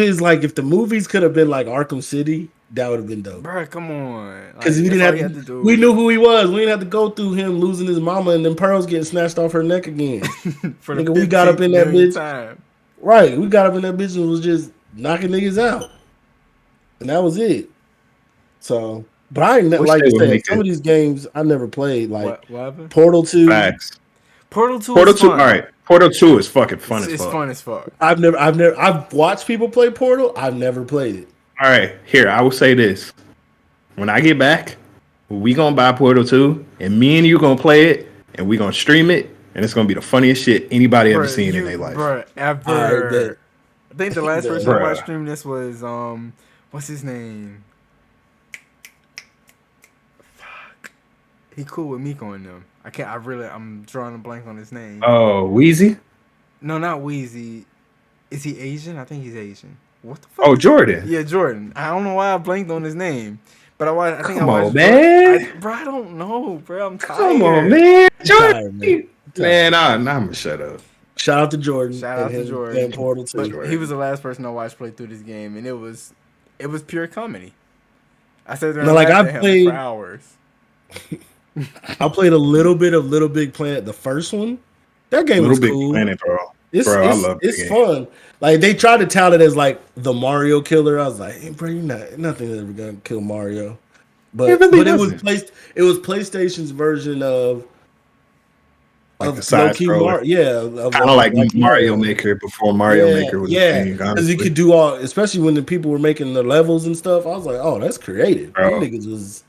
the movies could have been like Arkham City, that would have been dope. Bruh, come on. Because we didn't have to do. We knew who he was. We didn't have to go through him losing his mama and then pearls getting snatched off her neck again. Nigga, we got up in that bitch. Time. Right. We got up in that bitch and was just knocking niggas out. And that was it. So, but I ain't like I said, some of these games I never played. Like what happened? Portal 2. Facts. Portal 2 Portal 2, all right. Portal 2 is fucking fun as fuck. It's fun as fuck. I've watched people play Portal. I've never played it. All right, here, I will say this. When I get back, we gonna buy Portal 2, and me and you gonna play it, and we gonna stream it, and it's gonna be the funniest shit anybody ever seen in their life. Bruh, ever. I think the last person I watched stream this was, what's his name? Fuck. He cool with Miko and them. I'm drawing a blank on his name. Oh, Wheezy? No, not Wheezy. Is he Asian? I think he's Asian. What the fuck? Oh, Jordan. Yeah, Jordan. I don't know why I blanked on his name. But I watched. Come on, man. Bro, I don't know, bro. I'm tired. Come on, man. Jordan. Man, I'm gonna shut up. Shout out to Jordan. Shout out to Jordan. And Portal 2. But he was the last person I watched play through this game, and it was pure comedy. I sat there and laughed at him for hours. I played a little bit of Little Big Planet, the first one. That game was cool. Little Big Planet, bro. I love it. It's fun. Like they tried to tout it as like the Mario killer. I was like, hey, bro, nothing ever gonna kill Mario. But it was PlayStation's version of like the side scroller. Kind of like Mario Maker before Mario Maker was a thing. Because you could do all, especially when the people were making the levels and stuff. I was like, oh, that's creative. Bro. These niggas was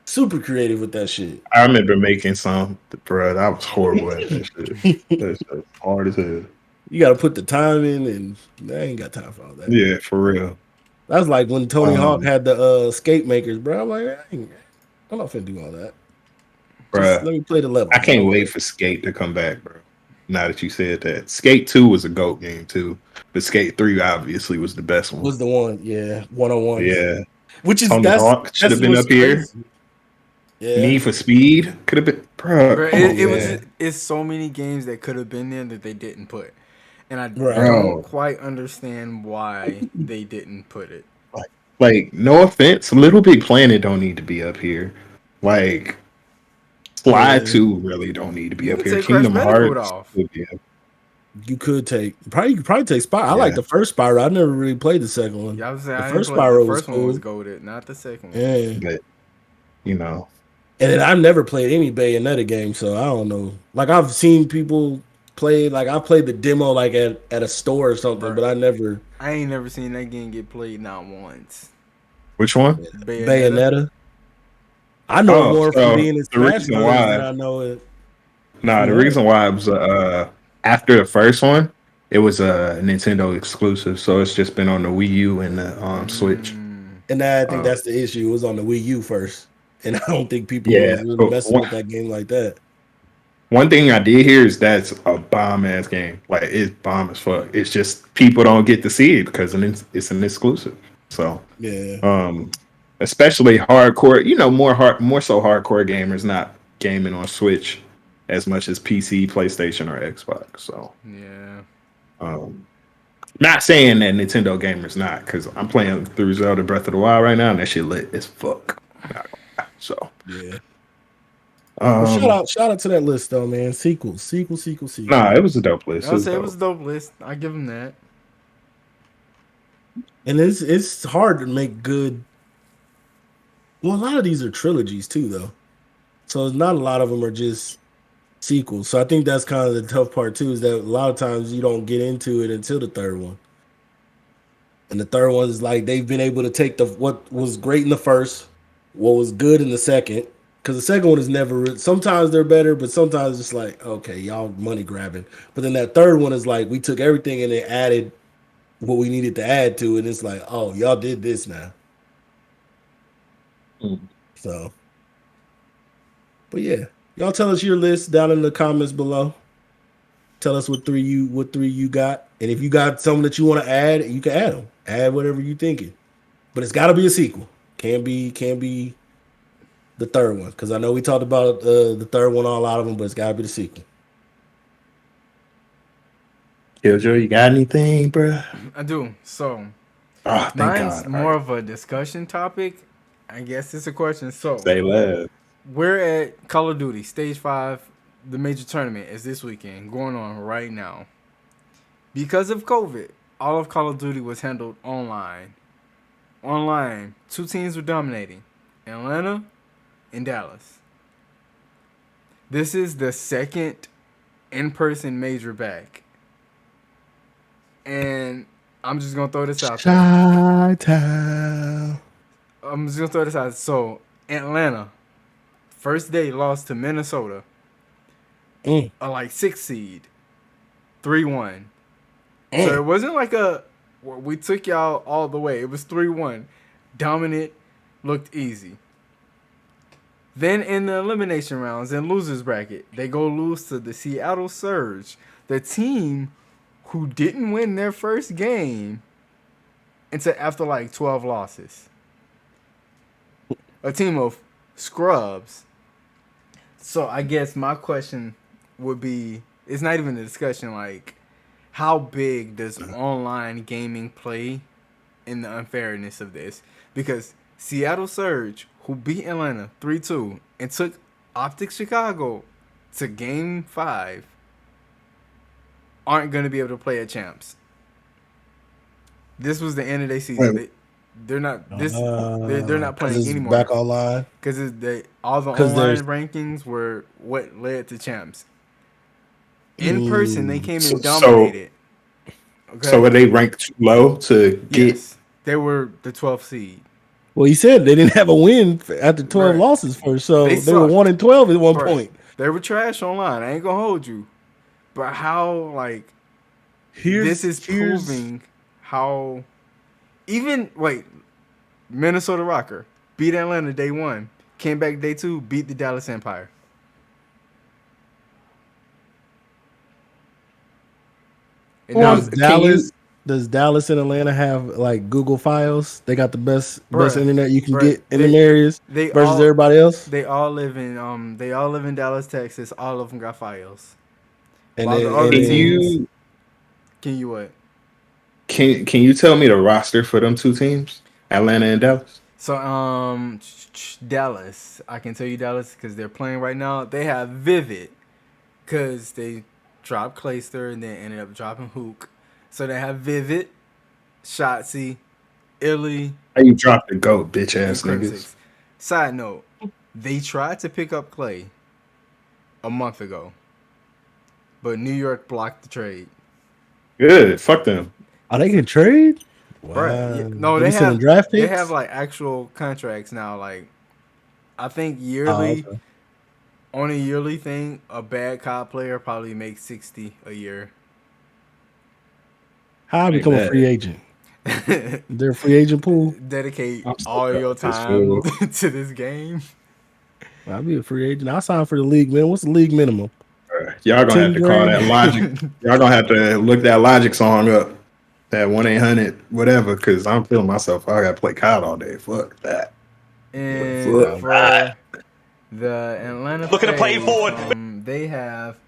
super creative with that shit. I remember making some, bro. That was horrible at that shit. That's hard as hell. You got to put the time in, and I ain't got time for all that. Yeah, for real. That's like when Tony Hawk had the skate makers, bro. I'm like, I'm not finna do all that. Bro, let me play the level. I can't wait for Skate to come back, bro. Now that you said that. Skate 2 was a GOAT game, too. But Skate 3 obviously was the best one. Was the one, yeah. 101. Yeah. Which is, Tony Hawk should have been up here. Yeah. Need for Speed could have been, bro. It's so many games that could have been there that they didn't put. And I don't quite understand why they didn't put it. Like, no offense, Little Big Planet don't need to be up here. Like, Slide Yeah. 2 really don't need to be You up can here. take Crash Kingdom Bandicoot Hearts off. would be up. You could probably take Spyro. I like Yeah. the first Spyro. I never really played the second one. Yeah, I was saying The I didn't first play the Spyro was first one was cool. goated, not the second one. Yeah. But you know, And then I've never played any Bayonetta game, so I don't know. Like I've seen people play, like I played the demo like at a store or something, Bruh. but I never I ain't never seen that game get played not once. which one? Bayonetta. Bayonetta. I know it Oh, more from so being in the Smash reason Brothers than why, I know it nah, from the that. reason why it was after the first one, it was a Nintendo exclusive, so it's just been on the Wii U and the Switch. And I think Um, that's the issue. It was on the Wii U first, and I don't think people yeah, was really but messing with that game like that. one thing I did hear is that's a bomb ass game. Like it's bomb as fuck. It's just people don't get to see it because it's an exclusive. So, Yeah, especially hardcore, more so hardcore gamers not gaming on Switch as much as PC, PlayStation, or Xbox. So, Yeah. not saying that Nintendo gamers not, because I'm playing through Zelda Breath of the Wild right now, and that shit lit as fuck. Not gonna lie. So, yeah. Well, shout out to that list though, man. Sequel. nah, it was a dope list. It I'll was say it dope. was a dope list. I give him that. And it's hard to make good. Well, a lot of these are trilogies too, though. So not a lot of them are just sequels. So I think that's kind of the tough part too, is that a lot of times you don't get into it until the third one. And the third one is like they've been able to take what was great in the first, what was good in the second. Because the second one is never. Sometimes they're better, but sometimes it's like, okay, y'all money grabbing. But then that third one is like we took everything and then added what we needed to add to it. And it's like, oh, y'all did this now. So, but yeah, y'all tell us your list down in the comments below. Tell us what three you got, and if you got something that you want to add, you can add them. Add whatever you thinking, but it's got to be a sequel. Can't be the third one, because I know we talked about the third one all out of them, but it's got to be the sequel. KillJoy, you got anything, bruh? I do. So Oh, thank mine's God. more All right. of a discussion topic. I guess it's a question. So Say less. we're at Call of Duty Stage 5. The major tournament is this weekend, going on right now. Because of COVID, all of Call of Duty was handled online. Online, 2 teams were dominating, Atlanta and Dallas. This is the second in-person major back. And I'm just going to throw this out there. Chi-town. I'm just going to throw this out. So, Atlanta, first day lost to Minnesota. A like 6 seed, 3-1. So it wasn't like we took y'all all the way. It was 3-1, dominant, looked easy. Then in the elimination rounds and losers bracket, they go lose to the Seattle Surge, the team who didn't win their first game until after like 12 losses. A team of scrubs. So I guess my question would be, it's not even a discussion, like, how big does online gaming play in the unfairness of this? Because Seattle Surge, who beat Atlanta 3-2 and took Optic Chicago to Game 5, aren't going to be able to play at Champs. This was the end of their season. They're not they're not playing anymore. Back online Because all the online rankings were what led to Champs. In person, they came and dominated. Okay? So were they ranked too low to get? Yes, they were the 12th seed. Well, he said they didn't have a win after 12 Right. losses first, so They they were sucked. 1-12 at one Right. point. They were trash online. I ain't gonna hold you, but how like this is proving how even Minnesota Rocker beat Atlanta day 1, came back day 2, beat the Dallas Empire. And Well, now, Does Dallas and Atlanta have like Google Files? They got the best internet you can get in they- them areas versus everybody else. they all live in Dallas, Texas. All of them got files. And While then, the other Can teams, you can you what? can you tell me the roster for them two teams, Atlanta and Dallas? So Dallas, I can tell you Dallas because they're playing right now. They have Vivid because they dropped Clayster and then ended up dropping Hook. So they have Vivid, Shotzi, Illy, How you drop the goat, bitch and ass Crim niggas? Six. Side note, they tried to pick up Clay a month ago, but New York blocked the trade. Good. Fuck them. Oh, they can trade? Wow. Bruh, no, They they be selling have draft they picks? have like actual contracts now. Like I think Oh, yearly okay. on a yearly thing, a bad COD player probably makes 60 a year. How I Like become a that. free agent? Is there a free agent pool? Dedicate I'm so all proud your of this time fool. to this game. I'll be a free agent. I'll sign for the league, man. What's the league minimum? Y'all gonna have 10 to call that grand? Logic. Y'all gonna have to look that Logic song up. That 1-800 whatever, because I'm feeling myself. I gotta play COD all day. Fuck that. And Fuck that. for the Atlanta Looking to play Phase, forward. they have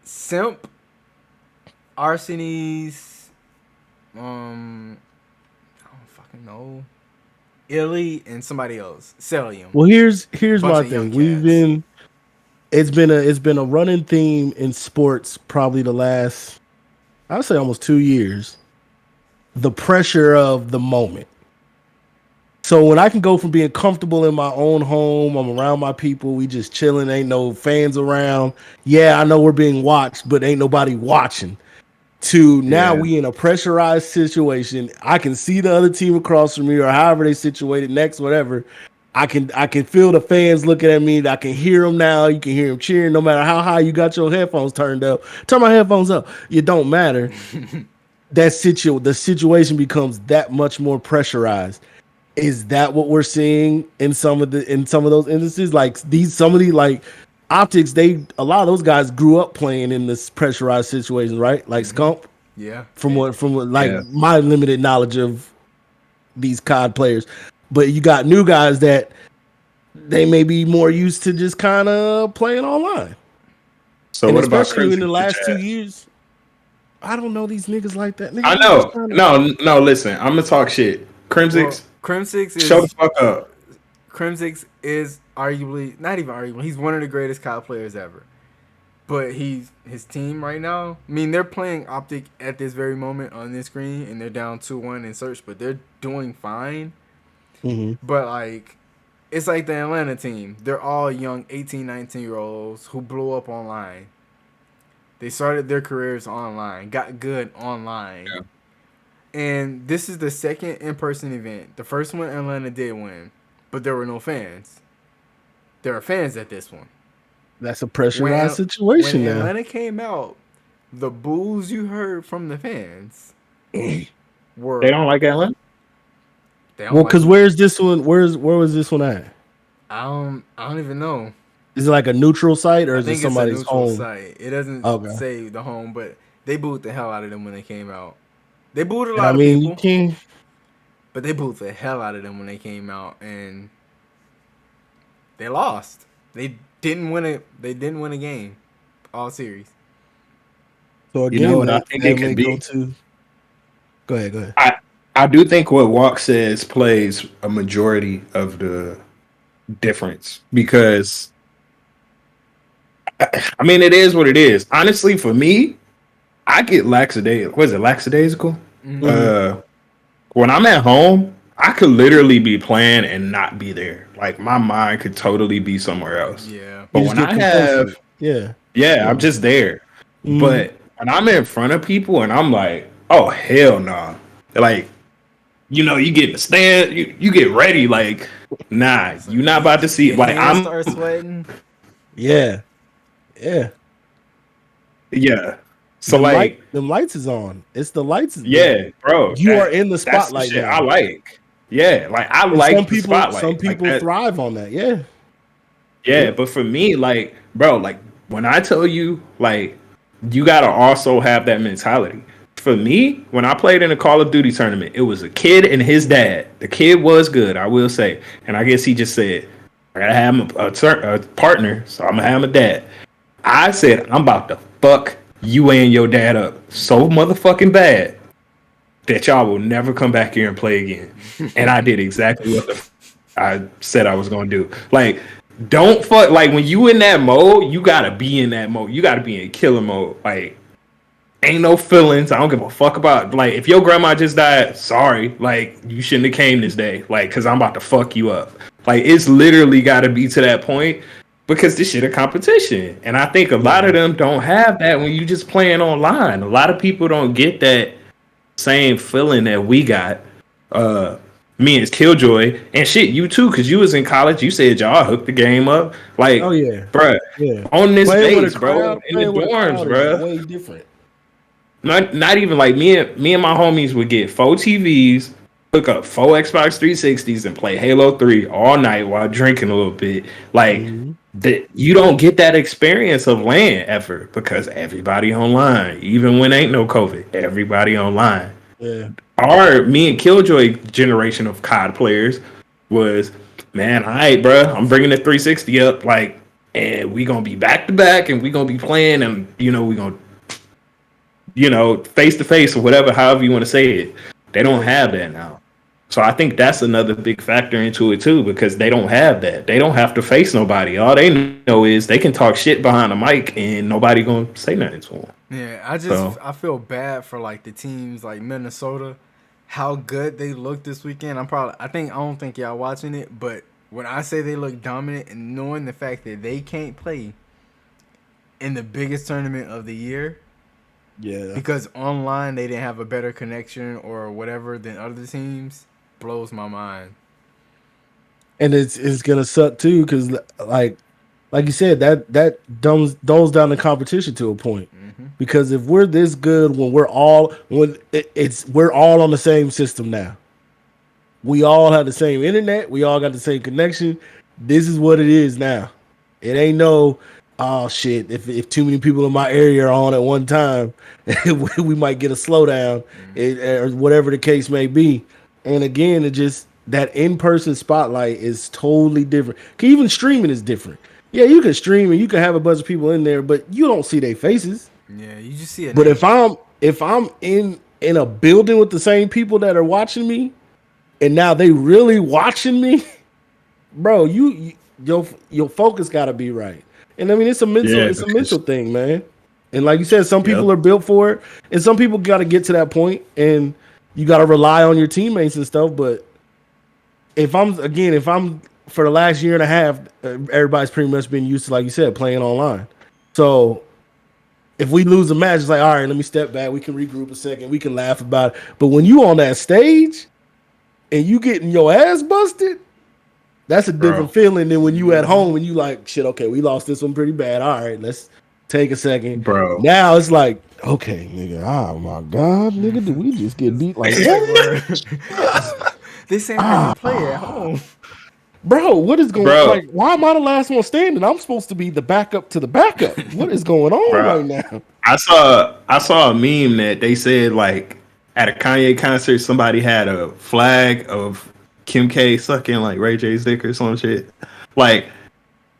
Simp, Arsenes, I don't fucking know, Illy, and somebody else. Cellium. Well, here's Bunch my of young thing. cats. It's been a running theme in sports probably the last, I would say, almost 2 years. The pressure of the moment. So when I can go from being comfortable in my own home, I'm around my people, we just chilling, ain't no fans around. Yeah, I know we're being watched, but ain't nobody watching. To now Yeah. we in a pressurized situation. I can see the other team across from me or however they situated next, whatever. I can feel the fans looking at me. I can hear them now. You can hear them cheering, no matter how high you got your headphones turned up. Turn my headphones up. It don't matter. The situation becomes that much more pressurized. Is that what we're seeing in some of those instances? Like like optics, a lot of those guys grew up playing in this pressurized situations, right? Like Scump, Yeah. from what like Yeah. my limited knowledge of these COD players. But you got new guys that they may be more used to just kind of playing online. So And what about especially in Crimson the bitch last 2 ass? years, I don't know these niggas like that. Nigga, I I'm just know. trying to. No, listen. I'm gonna talk shit. Well, Crimsix, Crim Six show the is fuck up. arguably not even arguably. He's one of the greatest COD players ever. But his team right now. I mean, they're playing Optic at this very moment on this screen, and they're down 2-1 in search, but they're doing fine. Mhm. But like, it's like the Atlanta team. They're all young 18, 19-year-olds who blew up online. They started their careers online, got good online. Yeah. And this is the second in-person event. The first one Atlanta did win, but there were no fans. There are fans at this one. That's a When pressurized when situation now. Atlanta came out, the boos you heard from the fans were They don't like Atlanta. they don't Well, like because you. where's this one? Where was this one at? I don't even know. Is it like a neutral site or I is it think it's a somebody's neutral home? site. It doesn't Okay. say the home, but they booed the hell out of them when they came out. They booed a And I lot of mean, you people, can't. but they booed the hell out of them when they came out, and they lost. They didn't win a. They didn't win a game, all series. So You know again, what I think that it may could go be? to. Go ahead. Go ahead. I do think what Walk says plays a majority of the difference because I mean it is what it is. Honestly, for me, I get lackadaisical. What is it, lackadaisical? Mhm. When I'm at home, I could literally be playing and not be there. Like my mind could totally be somewhere else. Yeah. But You just when get I have, complacent. Yeah. yeah, I'm just there. Mhm. But when I'm in front of people and I'm like, oh hell no, like you get in the stand, you get ready. Like, nah, you're not about to see. Your Like hands I'm, start sweating. Yeah. Yeah. yeah. So like, Them lights is on. It's the lights. yeah, bro, You are in the that's the spotlight shit I now. like. Yeah, like I And like the spotlight. some Like people that. thrive on that. Yeah. Yeah, but for me, like, bro, like when I tell you, like, you gotta also have that mentality. For me, when I played in a Call of Duty tournament, it was a kid and his dad. The kid was good, I will say, and I guess he just said, "I gotta have a partner, so I'm gonna have a dad." I said, "I'm about to fuck you and your dad up so motherfucking bad." that y'all will never come back here and play again. And I did exactly what I said I was gonna do. Like, don't fuck. Like, when you in that mode, you gotta be in that mode. You gotta be in killer mode. Like, ain't no feelings. I don't give a fuck about, like, if your grandma just died, sorry. Like, you shouldn't have came this day. Like, because I'm about to fuck you up. Like, it's literally got to be to that point because this shit a competition. And I think a lot of them don't have that when you just playing online. A lot of people don't get that same feeling that we got. Me and KillJoy and shit, you too, because you was in college. You said y'all hooked the game up. Like, Oh yeah, bruh, yeah. on this Playing base, bro, in the dorms, is bro. way different. Not even like me and my homies would get 4 TVs, hook up 4 Xbox 360s, and play Halo 3 all night while drinking a little bit. Like that, you don't get that experience of LAN ever because everybody online. Even when ain't no COVID, everybody online. Yeah. Me and KillJoy generation of COD players was, man, all right, bro, I'm bringing the 360 up, like, and we gonna be back to back, and we gonna be playing, and we gonna, face to face or whatever, however you want to say it. They don't have that now. So I think that's another big factor into it too, because they don't have that. They don't have to face nobody. All they know is they can talk shit behind a mic and nobody gonna say nothing to them. Yeah, I feel bad for like the teams like Minnesota, how good they look this weekend. I don't think y'all watching it, but when I say they look dominant and knowing the fact that they can't play in the biggest tournament of the year, yeah, because online they didn't have a better connection or whatever than other teams, blows my mind. And it's gonna suck too, because like you said, that dumbs down the competition to a point. Because if we're this good when we're all on the same system now. We all have the same internet. We all got the same connection. This is what it is now. It ain't no, oh shit, if too many people in my area are on at one time, we might get a slowdown, or whatever the case may be. And again, it just, that in-person spotlight is totally different. Even streaming is different. Yeah, you can stream and you can have a bunch of people in there, but you don't see their faces. Yeah, you just see it. But if I'm in a building with the same people that are watching me, and now they really watching me, bro, your focus got to be right. And I mean, it's a mental thing, man. And like you said, some people are built for it, and some people got to get to that point, and you got to rely on your teammates and stuff. But if I'm for the last year and a half, everybody's pretty much been used to, like you said, playing online. So if we lose a match, it's like, all right, let me step back. We can regroup a second. We can laugh about it. But when you on that stage and you getting your ass busted, that's a different feeling than when you at home and you like, shit, okay, we lost this one pretty bad. All right, let's take a second. Bro. Now it's like, okay, nigga, oh my God, nigga, did we just get beat like that? This ain't how you play at home. Bro, what is going on? Like, why am I the last one standing? I'm supposed to be the backup to the backup. What is going on right now? I saw a meme that they said, like, at a Kanye concert, somebody had a flag of Kim K sucking like Ray J's dick or some shit. Like,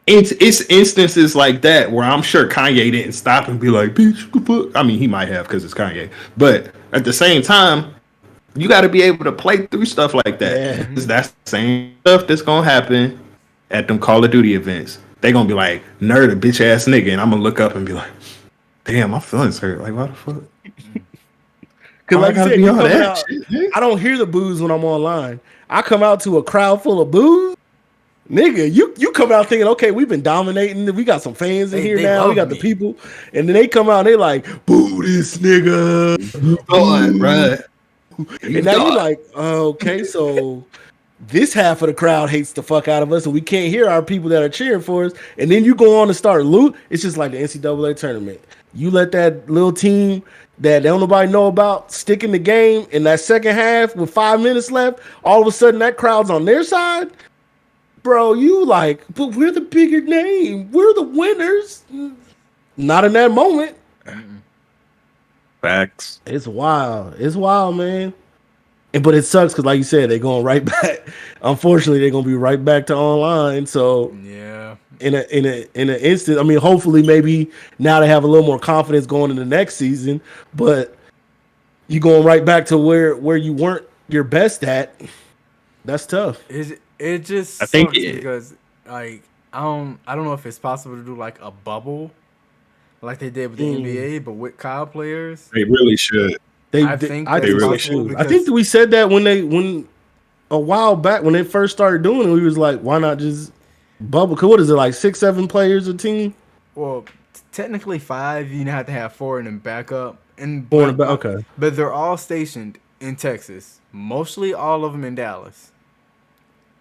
it's instances like that where I'm sure Kanye didn't stop and be like, bitch, what the fuck? I mean, he might have because it's Kanye. But at the same time, you got to be able to play through stuff like that. Yeah. That's the same stuff that's going to happen at them Call of Duty events. They going to be like, nerd, a bitch ass nigga. And I'm going to look up and be like, damn, my feelings hurt. Like, what the fuck? Because like I said, I don't hear the boos when I'm online. I come out to a crowd full of boos. Nigga, you come out thinking, okay, we've been dominating. We got some fans in here now. We got the people. And then they come out and they like, boo this nigga. Right. And now you're like, okay, so this half of the crowd hates the fuck out of us, and we can't hear our people that are cheering for us. And then you go on to start loot. It's just like the NCAA tournament. You let that little team that don't nobody know about stick in the game in that second half with 5 minutes left. All of a sudden, that crowd's on their side. Bro, you like, but we're the bigger name. We're the winners. Not in that moment. Facts. It's wild. It's wild, man. But it sucks because, like you said, they're going right back. Unfortunately, they're gonna be right back to online. So yeah, in an instant, I mean, hopefully, maybe now they have a little more confidence going into the next season. But you going right back to where you weren't your best at. That's tough. It just I think sucks because like I don't know if it's possible to do like a bubble like they did with the NBA, but with COD players, they really should. I think I that's think so really possible too. I think because that we said that when a while back when they first started doing it, we was like, why not just bubble? Cause what is it like 6-7 players a team? well, technically 5. You have to have 4 in them backup, and Four in the back. Okay. but they're all stationed in Texas. Mostly all of them in Dallas.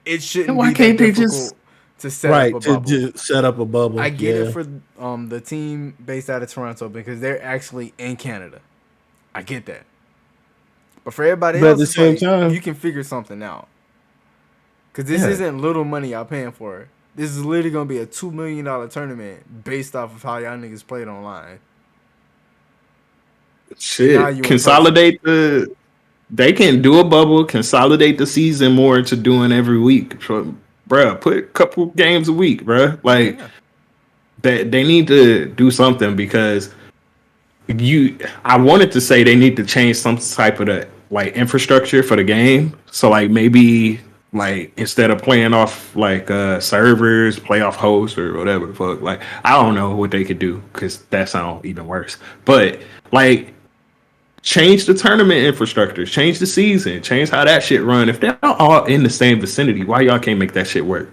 It shouldn't Why be can't that they difficult to set Right up a to bubble. just set up a bubble. I get yeah. it for the team based out of Toronto because they're actually in Canada. I get that. But for everybody But at else, the it's same like, time- you can figure something out. Because this Yeah. isn't little money y'all paying for. This is literally going to be a $2 million tournament based off of how y'all niggas played online. Now Shit, you consolidate the. They can do a bubble, consolidate the season more into doing every week. So, bruh, put a couple games a week, bruh. Like Yeah. they need to do something because I wanted to say they need to change some type of the like infrastructure for the game. So like maybe like instead of playing off like servers, play off hosts or whatever the fuck. Like I don't know what they could do because that sounds even worse. But like change the tournament infrastructure, change the season, change how that shit run. If they're all in the same vicinity, why y'all can't make that shit work?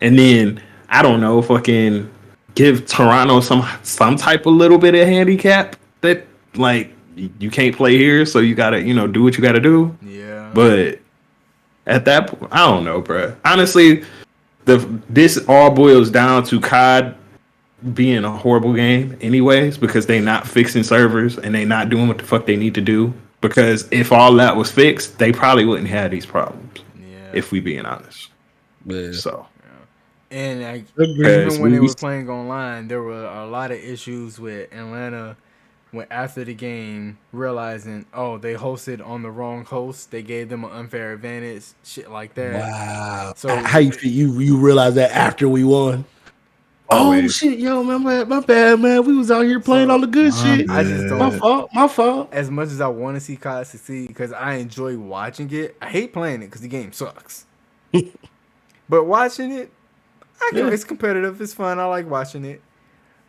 And then I don't know, fucking give Toronto some type of little bit of handicap that like you can't play here, so you gotta do what you gotta do. Yeah. But at that point, I don't know, bro. Honestly, this all boils down to COD being a horrible game, anyways, because they not fixing servers and they not doing what the fuck they need to do. Because if all that was fixed, they probably wouldn't have these problems. Yeah. If we being honest. Yeah. So. And like, Because even when they we- were playing online, there were a lot of issues with Atlanta when after the game realizing, oh, they hosted on the wrong host. They gave them an unfair advantage, shit like that. Wow. So How you feel? You realize that after we won? Oh Always. shit, yo, my bad, man. We was out here playing on the good shit. I just My don't. fault. As much as I want to see COD succeed, because I enjoy watching it, I hate playing it because the game sucks. But watching it, it's competitive. It's fun. I like watching it.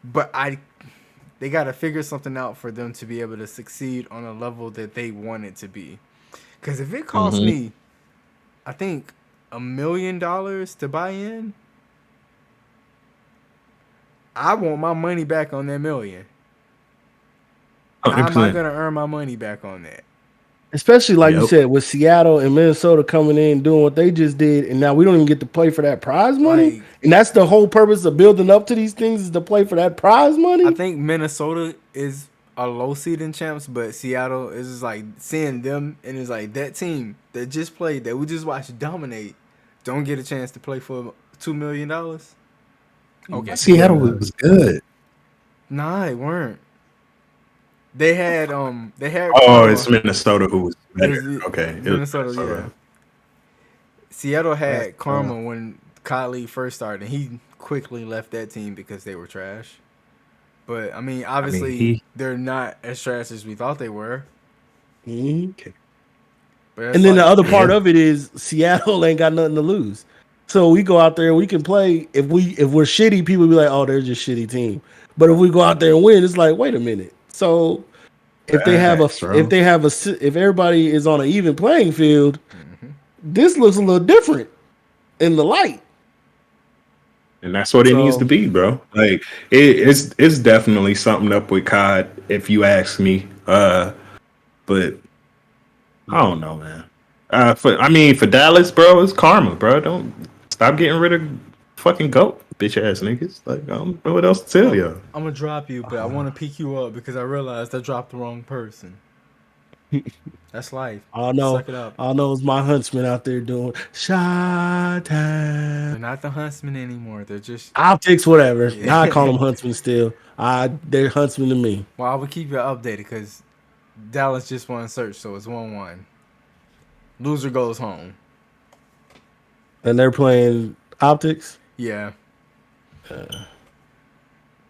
But they got to figure something out for them to be able to succeed on a level that they want it to be. Because if it costs me, I think $1 million to buy in, I want my money back on that $1 million. How am I 100%. going to earn my money back on that? Especially like you Yep. said, with Seattle and Minnesota coming in doing what they just did, and now we don't even get to play for that prize money. Like- and that's the whole purpose of building up to these things is to play for that prize money. I think Minnesota is a low seed in champs, but Seattle is just like seeing them, and it's like that team that just played, that we just watched dominate, don't get a chance to play for $2 million. Okay, Seattle was good. nah, they weren't. They had Oh, Karma. it's Minnesota who was better. It was- Okay. It was Minnesota, yeah. Seattle had Karma when Kylie first started, and he quickly left that team because they were trash. But I mean, obviously, they're not as trash as we thought they were. Mhm. But that's And then the like- other part of it is Seattle ain't got nothing to lose. So we go out there and we can play. If we're shitty, people be like, "Oh, they're just shitty team." But if we go out there and win, it's like, wait a minute. So if if everybody is on an even playing field, this looks a little different in the light. And that's what it needs to be, bro. Like it's definitely something up with COD, if you ask me. But I don't know, man. For Dallas, bro, it's karma, bro. Don't stop getting rid of fucking GOAT, bitch ass niggas. Like I don't know what else to tell you. I'm gonna drop you, but I want to pick you up because I realized I dropped the wrong person. That's life. I know. Suck it up. I know it's my huntsman out there doing shot They're time. not the huntsman anymore. They're just. Optics, whatever. Yeah. Now I call them huntsman still. They're huntsman to me. Well, I will keep you updated because Dallas just won search, so it's 1-1. Loser goes home. And they're playing optics. Yeah. Well,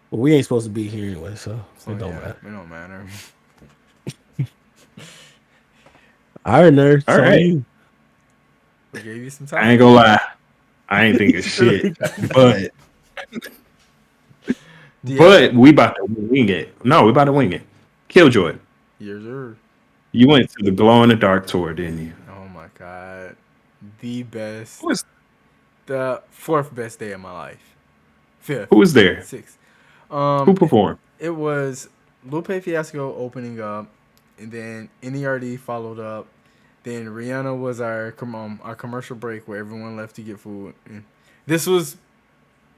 we ain't supposed to be here anyway, so So it don't yeah, matter. It don't matter. All right, nerd. All It's on right. you. We gave you some I ain't time. gonna lie. I ain't think of shit. But Do you have we about to wing it. No, we about to wing it. KillJoy. your? You went to the glow in the dark tour, didn't you? Oh my god, the best, Who was the fourth best day of my life. Fifth, who was there? sixth. Who performed? It was Lupe Fiasco opening up, and then NERD followed up. Then Rihanna was our commercial break where everyone left to get food. And this was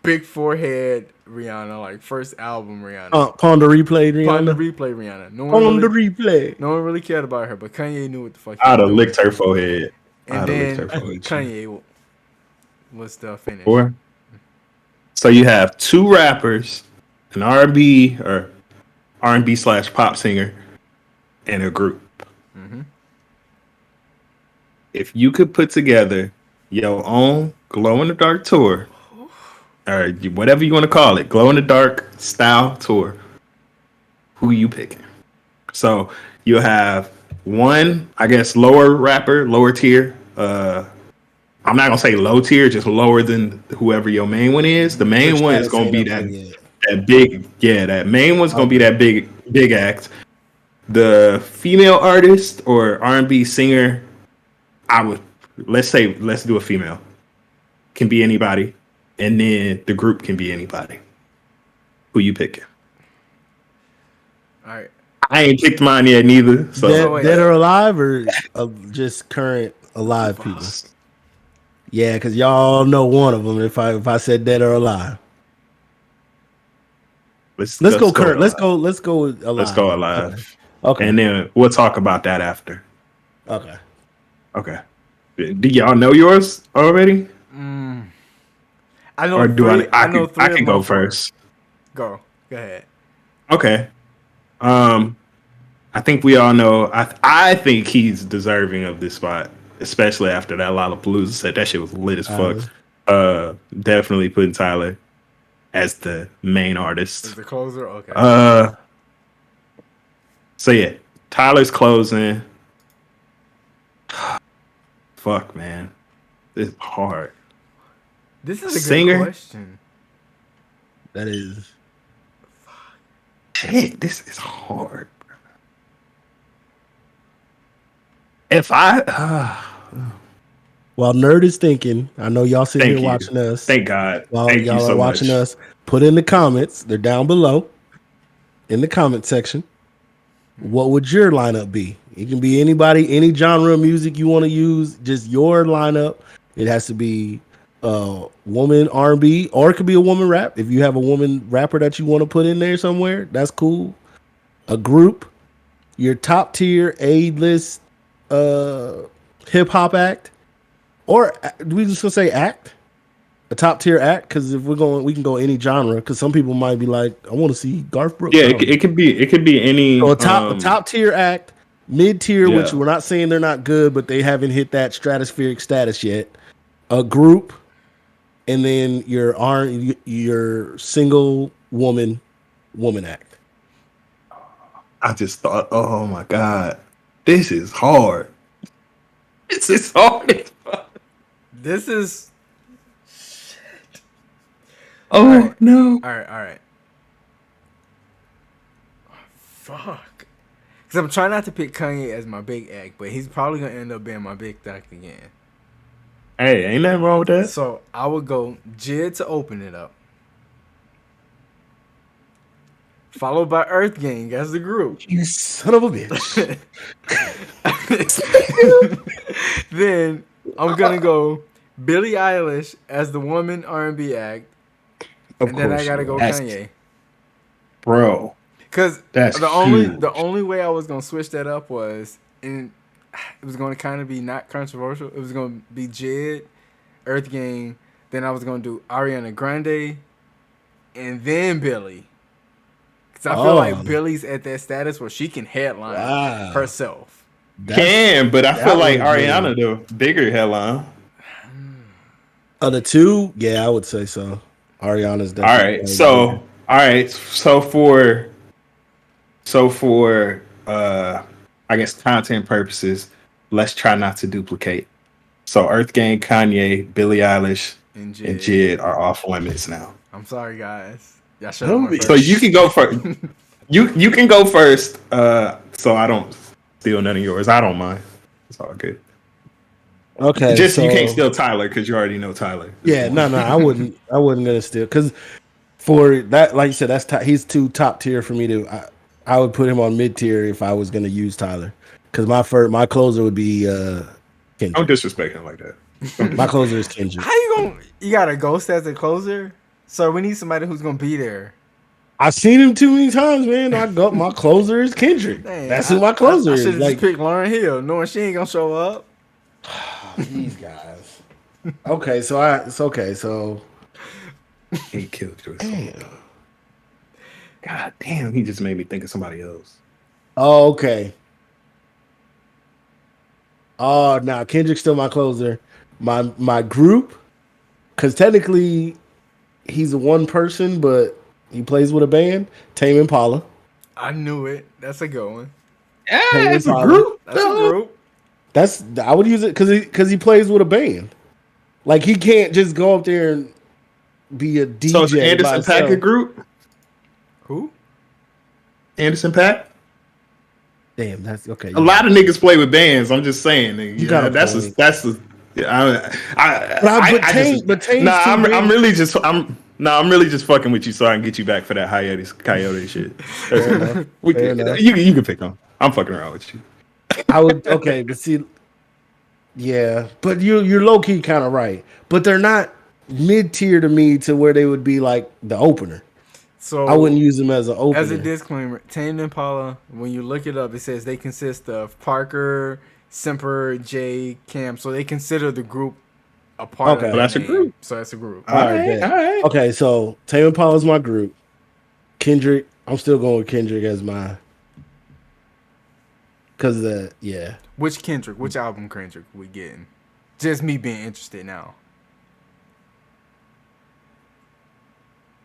big forehead Rihanna, like first album Rihanna. Pon the replay, Upon the Rihanna. replay Rihanna. On the replay. No one really cared about her, but Kanye knew what the fuck he I'd was have doing. licked her forehead. And I'd have licked her then forehead. Kanye was the finish. Or so you have two rappers, an R&B or R&B / pop singer, and a group. Mm-hmm. If you could put together your own glow in the dark tour, or whatever you want to call it, glow in the dark style tour, who you picking? So you'll have one, I guess, lower rapper, lower tier. I'm not gonna say low tier, just lower than whoever your main one is. The main one is gonna be that big, that main one's gonna be that big act. The female artist or R&B singer, let's do a female. Can be anybody, and then the group can be anybody. Who you picking? All right. I ain't picked mine yet neither. So Dead or alive, or just current alive people? Yeah, because y'all know one of them. If I said dead or alive, let's go current. Let's go alive. Let's go alive. Okay. And then we'll talk about that after. Okay. Do y'all know yours already? I know. Or do three, I know can, I three can of go my first. Go ahead. Okay. I think we all know. I think he's deserving of this spot, especially after that Lollapalooza set. That shit was lit as fuck. Definitely putting Tyler as the main artist. Is the closer? Okay. So yeah, Tyler's closing. Fuck, man, this is hard. This is a Singer? good question. That is. Shit, this is hard. If I While Nerd is thinking, I know y'all sitting thank here you. watching us. Thank God. While Thank y'all you are so watching much. us, put in the comments. They're down below in the comment section. What would your lineup be? It can be anybody, any genre of music you want to use. Just your lineup. It has to be woman R&B, or it could be a woman rap. If you have a woman rapper that you want to put in there somewhere, that's cool. A group, your top tier A-list hip hop act, or we just gonna say act, a top tier act. Because if we can go any genre. Because some people might be like, I want to see Garth Brooks. Yeah, it could be any. So a top tier act, mid tier, Yeah. which we're not saying they're not good, but they haven't hit that stratospheric status yet. A group, and then your single woman act. I just thought, oh my God, this is hard. This is hard as fuck. This is. Oh Alright. no. All right. Fuck. Because I'm trying not to pick Kanye as my big act, but he's probably going to end up being my big act again. Hey, ain't nothing wrong with that. So I would go Jid to open it up. Followed by Earth Gang as the group. You son of a bitch. Then I'm going to go Billie Eilish as the woman R&B act. And then I got to go Kanye. Bro. Because That's the huge. only way I was gonna switch that up was, and it was gonna kind of be not controversial. It was gonna be Jid, Earth Gang. Then I was gonna do Ariana Grande, and then Billie. Because I feel like Billie's at that status where she can headline herself. But I feel like Ariana the bigger headline. Of the two, yeah, I would say so. Ariana's definitely. All right. So for I guess content purposes, let's try not to duplicate. So Earth Gang, Kanye, Billie Eilish, And and Jid. Jid are off limits now. I'm sorry, guys. Y'all should Don't have went be- So first. you can go first. You can go first. So I don't steal none of yours. I don't mind. It's all good. Okay, Just so you can't steal Tyler because you already know Tyler. yeah, no, I wouldn't gonna steal because for that, like you said, he's too top tier for me to. I would put him on mid tier if I was gonna use Tyler because my closer would be Don't Kendrick. disrespect him like that. My closer is Kendrick. How you gonna? You got a ghost as a closer? So we need somebody who's gonna be there. I've seen him too many times, man. My closer is Kendrick. Dang, That's who my closer I is. should have Like just picked Lauryn Hill, knowing she ain't gonna show up. these guys. Okay, so it's okay. So He killed you. damn. God damn, he just made me think of somebody else. Oh, okay. Oh, now Kendrick's still my closer. My group, because technically he's a one person, but he plays with a band. Tame Impala. I knew it. That's a good one. Yeah, Hey, it's a Impala. group. That's a group. I would use it because he plays with a band. Like he can't just go up there and be a DJ. So it's Anderson by himself. Paak group. Who? Anderson Paak. Damn, that's okay. A lot of niggas play with bands. I'm just saying. You gotta that's play. that's the. But Tame's nah, too I'm big. really just fucking with you so I can get you back for that coyote shit. Fair enough. We Fair can, enough. you can pick them. I'm fucking around with you. I would but see, yeah, but you're low key kind of right, but they're not mid tier to me to where they would be like the opener. So I wouldn't use them as an opener. As a disclaimer, Tame Impala, when you look it up, it says they consist of Parker, Semper, Jay, Cam. So they consider the group a part Okay. of So that's a name. group. So that's a group. All right, bet. all right. Okay, so Tame Impala is my group. Kendrick, I'm still going with Kendrick as my, because yeah. Which Kendrick? Which album Kendrick we getting? Just me being interested now.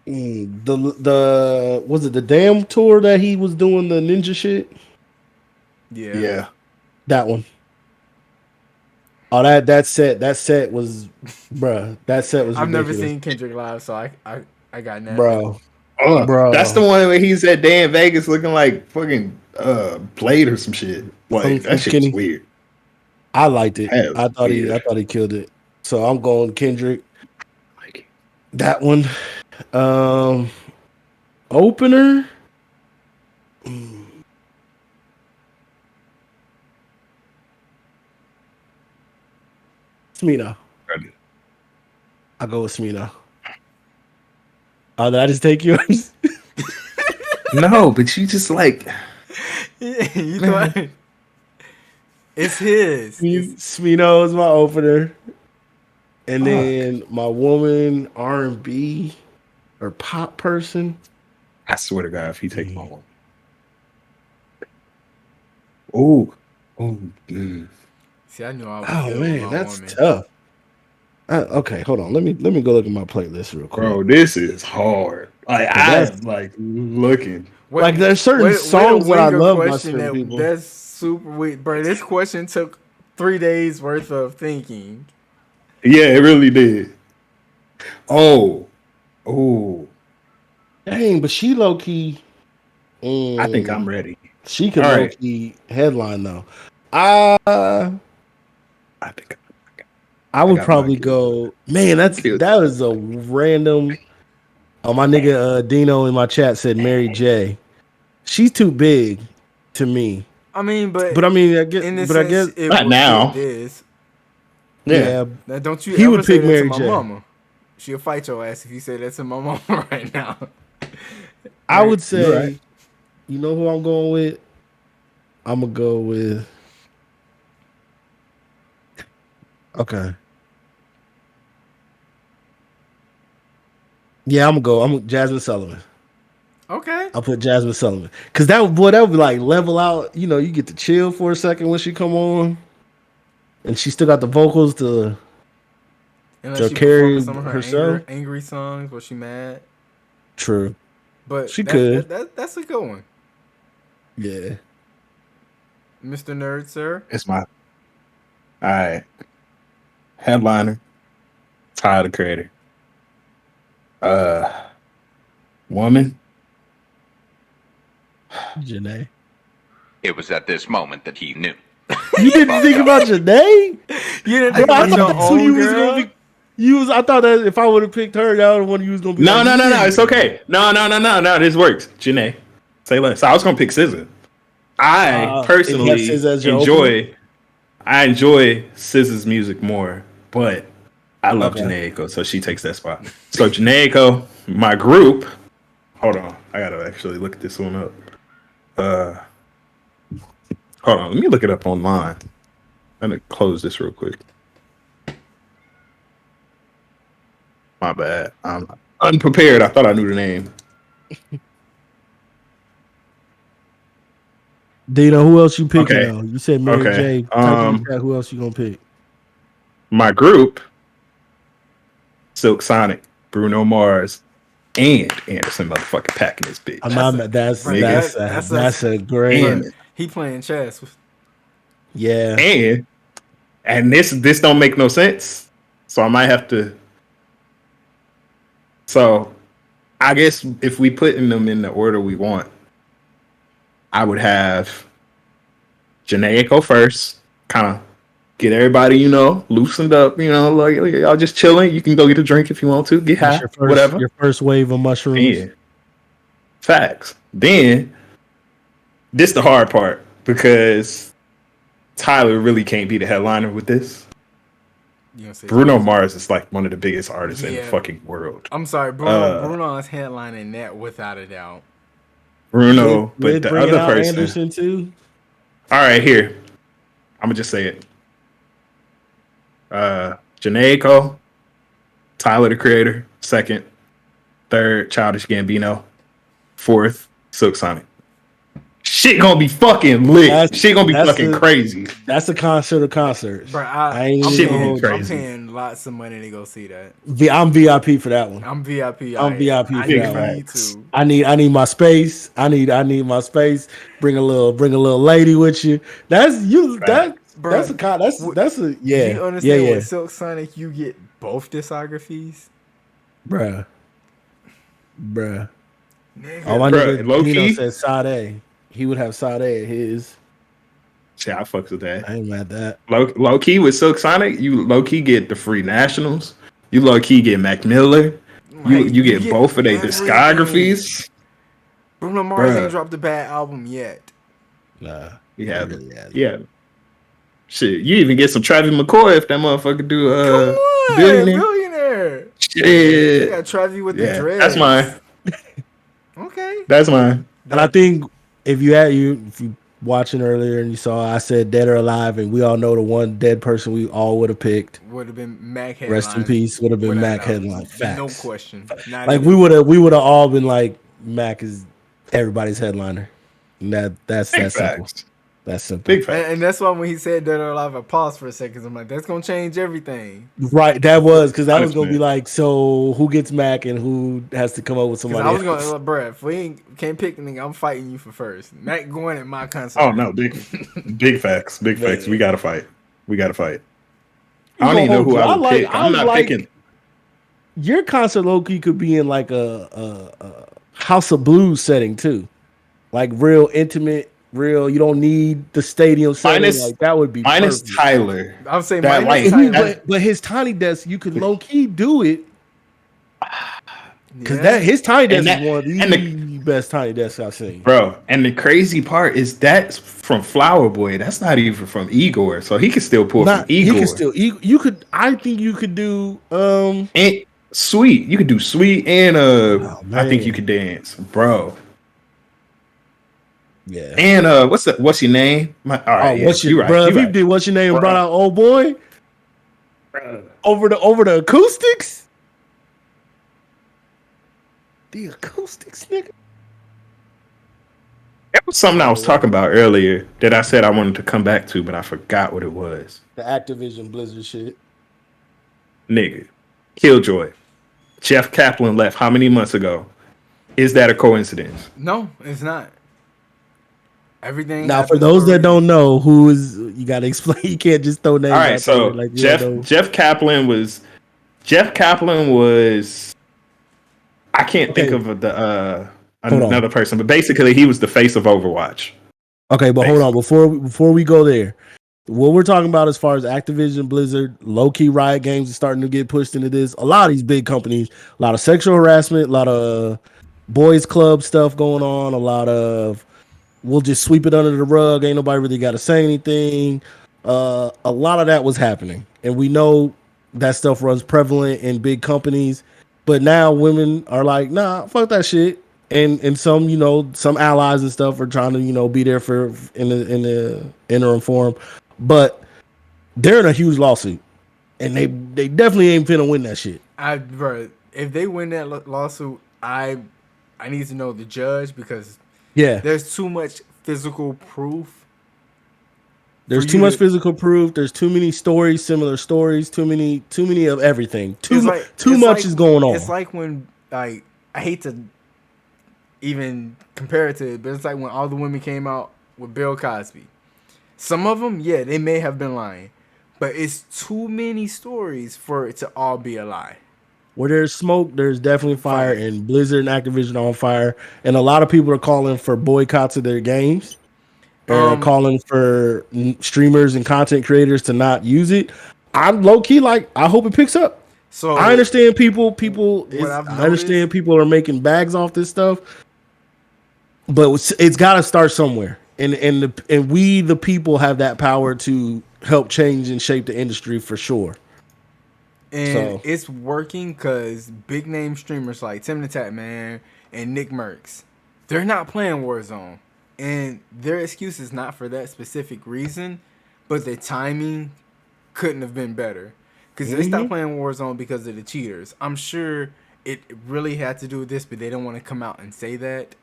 The was it the damn tour that he was doing the ninja shit? Yeah. That one. Oh, that set was, bruh. That set was. I've never ridiculous. seen Kendrick live, so I got nothing. Bro. That's the one where he's at Day in Vegas looking like fucking Blade or some shit. Like that shit Skinny. was weird. I liked it. That was I thought weird. he killed it. So I'm going Kendrick. Like, That one. Opener. Smino. I'll go with Smino. Oh, did I just take yours? no, but you just like You thought it's his. Smino is my opener. And then my woman R&B or pop person. I swear to God, if he take my one. Oh, See, I knew I was. Oh man, that's tough. Okay, hold on. Let me go look at my playlist real quick. bro, this is hard. Like I'm like looking. Like there's certain songs that I love by certain people. That's super weird, bro. This question took 3 days worth of thinking. Yeah, it really did. Oh, Dang, but she low key. I think I'm ready. She could All low right. key headline though. I think I would got probably my go. Man, that is a random. Oh, my nigga Dino in my chat said Mary J. She's too big to me. I mean, but I mean, I guess. in this But I sense, guess. it Not would now. fit this. Yeah. Now, don't you He ever would say pick that Mary to my J. mama. She'll fight your ass if you say that to my mama right now. I would You're say. right. You know who I'm going with? I'm gonna go with. Okay. Yeah, I'm Jasmine Sullivan. Okay. I'll put Jasmine Sullivan because that would be like level out. You know, you get to chill for a second when she come on, and she still got the vocals to Unless she carry performing some of her herself. angry songs where she mad. True. But She could. That's a good one. Yeah. Mr. Nerd, sir. It's my All right. Headliner. Tyler the Creator. Woman. Janae. It was at this moment that he knew. You didn't think about Janae? You didn't Bro, think I about thought your that's who own you was girl? gonna be. I thought that if I would have picked her, that was the one you was gonna be. No, like, no, no, no. yeah. It's okay. No. This works. Janae. Say less. I was gonna pick SZA. I If you personally have SZA as your opener? I enjoy SZA's music more, but I love Okay. Janae Aiko, so she takes that spot. So Janae Aiko, my group. Hold on, I gotta actually look this one up. Hold on, let me look it up online. I'm gonna close this real quick. My bad. I'm unprepared. I thought I knew the name. Dino, who else you picking? Okay. Though? You said Mary Okay. J. Type in the chat, who else you gonna pick? My group: Silk Sonic, Bruno Mars, and Anderson motherfucking Paak in this bitch. That's a great. And, He playing chess. Yeah. and this don't make no sense, so I might have to. So, I guess if we put them in the order we want, I would have Janae Aiko first, kind of get everybody, loosened up, like y'all just chilling. You can go get a drink if you want to, get high, whatever. Your first wave of mushrooms. Yeah. Facts. Then, this the hard part because Tyler really can't be the headliner with this. Bruno Mars is like one of the biggest artists in the fucking world. I'm sorry, Bruno's headlining that without a doubt. Bruno, but the other person. Anderson too. All right, here. I'm gonna just say it. Janae Aiko, Tyler the Creator, second, third, Childish Gambino, fourth, Silk Sonic. Shit gonna be fucking lit. Shit gonna be fucking crazy. That's a concert of concerts. Bro, I'm paying lots of money to go see that. I'm VIP for that one. I'm VIP. I'm VIP for that one. Too. I need my space. I need my space. Bring a little lady with you. That's you. That's a yeah. Do you understand with Silk Sonic you get both discographies? Bruh. Nigga. Oh, my nigga Dino said Sade. He would have Sade at his. Yeah, I fucks with that. I ain't mad at that. Low key with Silk Sonic, you low key get the Free Nationals. You low key get Mac Miller. You get both of their discographies. Bruno Mars ain't dropped a bad album yet. Nah, yeah. Shit, you even get some Travis McCoy if that motherfucker do Billionaire. Shit, you got Travis with the dreads. That's mine. Okay, that's mine. And I think if you watching earlier and you saw I said Dead or Alive, and we all know the one dead person we all would have picked would have been Mac Headline. Rest in peace. Would have been Mac Headline. Facts. No question. Like we would have all been like Mac is everybody's headliner. And that's simple. That's simple. Big facts. And that's why when he said Dead or Alive, I paused for a second. I'm like, that's gonna change everything. Right, that was because that was gonna be like, so who gets Mac and who has to come up with somebody? I was gonna, bruh, if we can't pick anything, I'm fighting you for first. Mac going at my concert. Oh no, big facts, big facts. We gotta fight. I don't even know who I would pick. I'm not picking. Your concert low-key could be in like a House of Blues setting too, like real intimate. Real, you don't need the stadium setting. Like that would be minus perfect. Tyler. I'm saying that minus Tyler. But his tiny desk, you could low key do it because his tiny desk is one of the best tiny desks I've seen, bro. And the crazy part is that's from Flower Boy. That's not even from Igor, so he can still pull from Igor. He can still. You could. I think you could do. And Sweet. You could do Sweet and I think you could dance, bro. Yeah. And what's your name? What's your bro? If you did what's your name and brought out Old Boy over the acoustics, nigga. That was something I was talking about earlier that I said I wanted to come back to, but I forgot what it was. The Activision Blizzard shit, nigga. KillJoy. Jeff Kaplan left how many months ago? Is that a coincidence? No, it's not. Everything Now, for happens those for a that don't reason. know, who is you got to explain? You can't just throw All names right, out there so like you don't know. Jeff Kaplan was I can't think Okay, of hold on. another person, but basically he was the face of Overwatch. Okay, but hold on Basically. before we go there. What we're talking about as far as Activision, Blizzard, low key Riot Games is starting to get pushed into this. A lot of these big companies, a lot of sexual harassment, a lot of boys club stuff going on, a lot of we'll just sweep it under the rug. Ain't nobody really got to say anything. A lot of that was happening, and we know that stuff runs prevalent in big companies. But now women are like, nah, fuck that shit. And some, some allies and stuff are trying to, be there for in the interim form. But they're in a huge lawsuit, and they definitely ain't finna win that shit. Bro, if they win that lawsuit, I need to know the judge because Yeah, there's too much physical proof. there's too much physical proof. There's too many stories, similar stories. Too many of everything. Too much is going on. It's like when I hate to even compare it to it, but it's like when all the women came out with Bill Cosby. Some of them, yeah, they may have been lying, but it's too many stories for it to all be a lie. Where there's smoke, there's definitely fire, and Blizzard and Activision are on fire. And a lot of people are calling for boycotts of their games. They're calling for streamers and content creators to not use it. I'm low key like, I hope it picks up. So I understand people. I've I understand people are making bags off this stuff, but it's got to start somewhere. And we the people have that power to help change and shape the industry for sure. And it's working because big name streamers like Tim the Tat Man and Nick Merckx, they're not playing Warzone. And their excuse is not for that specific reason, but the timing couldn't have been better. Because they stopped playing Warzone because of the cheaters. I'm sure it really had to do with this, but they don't want to come out and say that.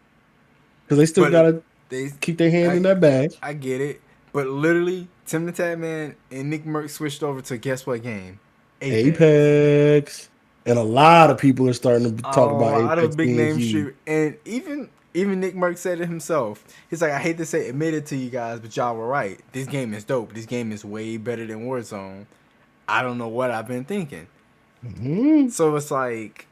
Because they still got to keep their hand in that bag. I get it. But literally, Tim the Tat Man and Nick Merckx switched over to guess what game? Apex. And a lot of people are starting to talk about Apex. A lot of big being name huge. streamers. And even Nick Merckx said it himself. He's like, I hate to say admit it to you guys, but y'all were right. This game is dope. This game is way better than Warzone. I don't know what I've been thinking. So it's like,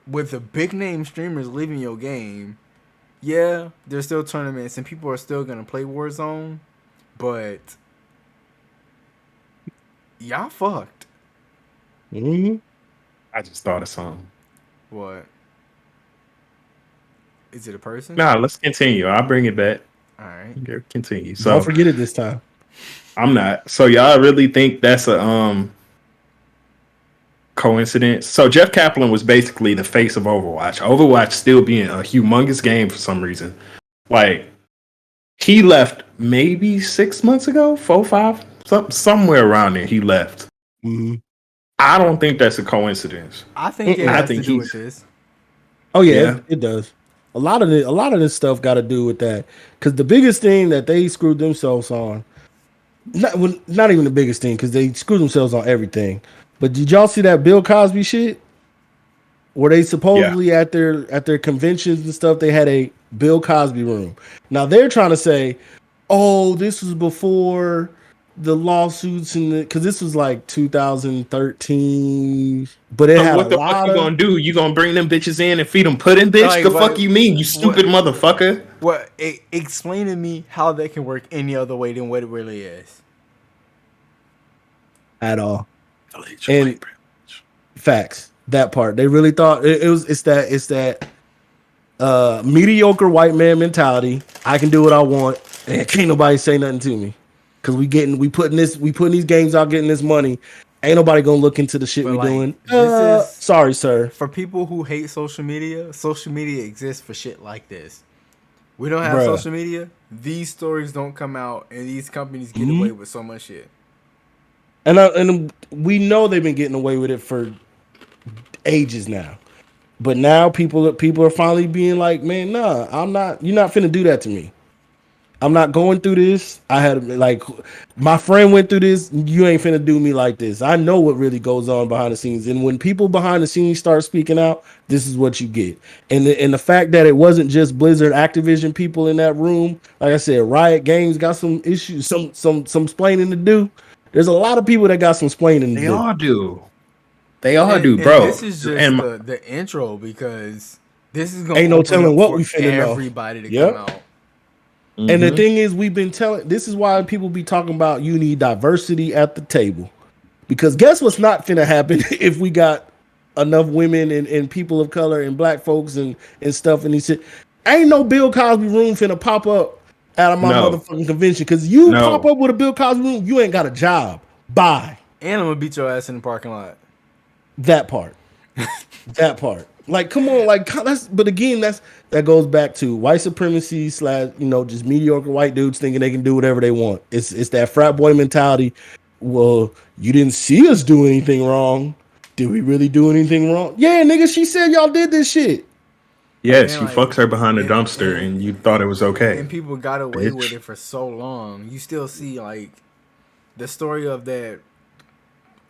with the big name streamers leaving your game, yeah, there's still tournaments and people are still going to play Warzone, but y'all fucked. I just thought of something. What? Is it a person? Nah, let's continue. I'll bring it back. All right. Continue. So Don't forget it this time. I'm not. So y'all really think that's a coincidence? So Jeff Kaplan was basically the face of Overwatch. Overwatch still being a humongous game for some reason. Like, he left maybe 6 months ago, 4, 5, somewhere around there. He left. I don't think that's a coincidence. I think it has to do with this. Oh yeah. It does. A lot of this stuff got to do with that. Because the biggest thing that they screwed themselves on, not even the biggest thing, because they screwed themselves on everything. But did y'all see that Bill Cosby shit? Where they supposedly at their conventions and stuff, they had a Bill Cosby room. Now they're trying to say, oh, this was before the lawsuits because this was like 2013. But it had what the fuck you gonna do? You gonna bring them bitches in and feed them pudding, bitch? Like, the fuck you mean, you stupid motherfucker? What? Explain to me how that can work any other way than what it really is. At all. And facts. That part. They really thought it's that mediocre white man mentality. I can do what I want and can't nobody say nothing to me. Cause we putting these games out, getting this money. Ain't nobody gonna look into the shit we doing. Sorry, sir. For people who hate social media exists for shit like this. We don't have social media. These stories don't come out, and these companies get away with so much shit. And we know they've been getting away with it for ages now. But now people are finally being like, man, nah, I'm not. You're not finna do that to me. I'm not going through this. I had like my friend went through this. You ain't finna do me like this. I know what really goes on behind the scenes, and when people behind the scenes start speaking out, this is what you get. And the fact that it wasn't just Blizzard, Activision people in that room. Like I said, Riot Games got some issues, some splaining to do. There's a lot of people that got some splaining to They do. all do. They all do, bro. And this is just And the intro because this is gonna Ain't no open telling up what for we finna know. everybody to Yep. come out. And the thing is, we've been telling. This is why people be talking about you need diversity at the table, because guess what's not finna happen if we got enough women and people of color and black folks and stuff and these shit. Ain't no Bill Cosby room finna pop up out of my motherfucking convention, because you pop up with a Bill Cosby room, you ain't got a job. Bye. And I'm gonna beat your ass in the parking lot. That part. That part. Like, come on, like but again, that goes back to white supremacy / just mediocre white dudes thinking they can do whatever they want. It's that frat boy mentality. Well, you didn't see us do anything wrong. Did we really do anything wrong? Yeah, nigga, she said y'all did this shit. yes, And you like- fucked her behind the dumpster and you thought it was okay. And people got away Bitch. with it for so long. You still see like the story of that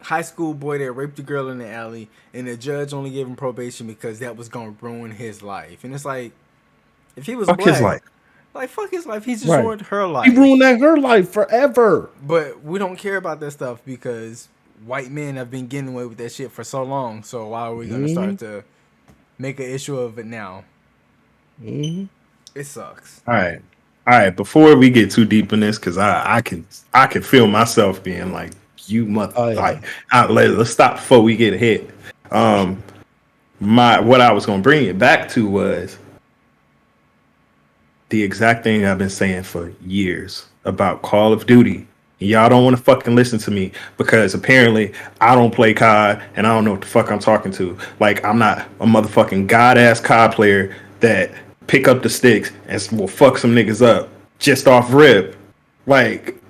high school boy that raped a girl in the alley, and the judge only gave him probation because that was gonna ruin his life. And it's like, if he was Fuck black, his life. like fuck his life, he's just Right. ruined her life. He ruined her life forever. But we don't care about that stuff because white men have been getting away with that shit for so long. So why are we gonna start to make an issue of it now? It sucks. All right. Before we get too deep in this, because I can feel myself being like, you mother, Oh, yeah. let's stop before we get hit. What I was gonna bring it back to was the exact thing I've been saying for years about Call of Duty. Y'all don't want to fucking listen to me because apparently I don't play COD and I don't know what the fuck I'm talking to. Like, I'm not a motherfucking god-ass COD player that pick up the sticks and will fuck some niggas up just off rip. Like,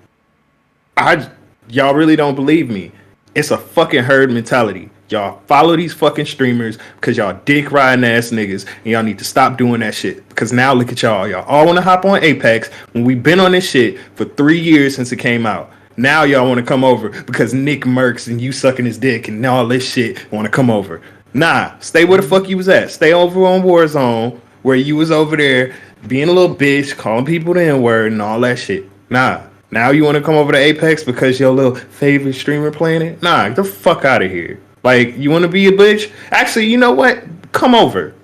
y'all really don't believe me. It's a fucking herd mentality. Y'all follow these fucking streamers because y'all dick riding ass niggas, and y'all need to stop doing that shit. Because now look at y'all. Y'all all want to hop on Apex when we've been on this shit for 3 years since it came out. Now y'all want to come over because Nick Mercs and you sucking his dick and all this shit want to come over. Nah, stay where the fuck you was at. Stay over on Warzone where you was over there being a little bitch, calling people the N-word and all that shit. Nah. Now you want to come over to Apex because your little favorite streamer playing it? Nah, get the fuck out of here. Like, you want to be a bitch? Actually, you know what? Come over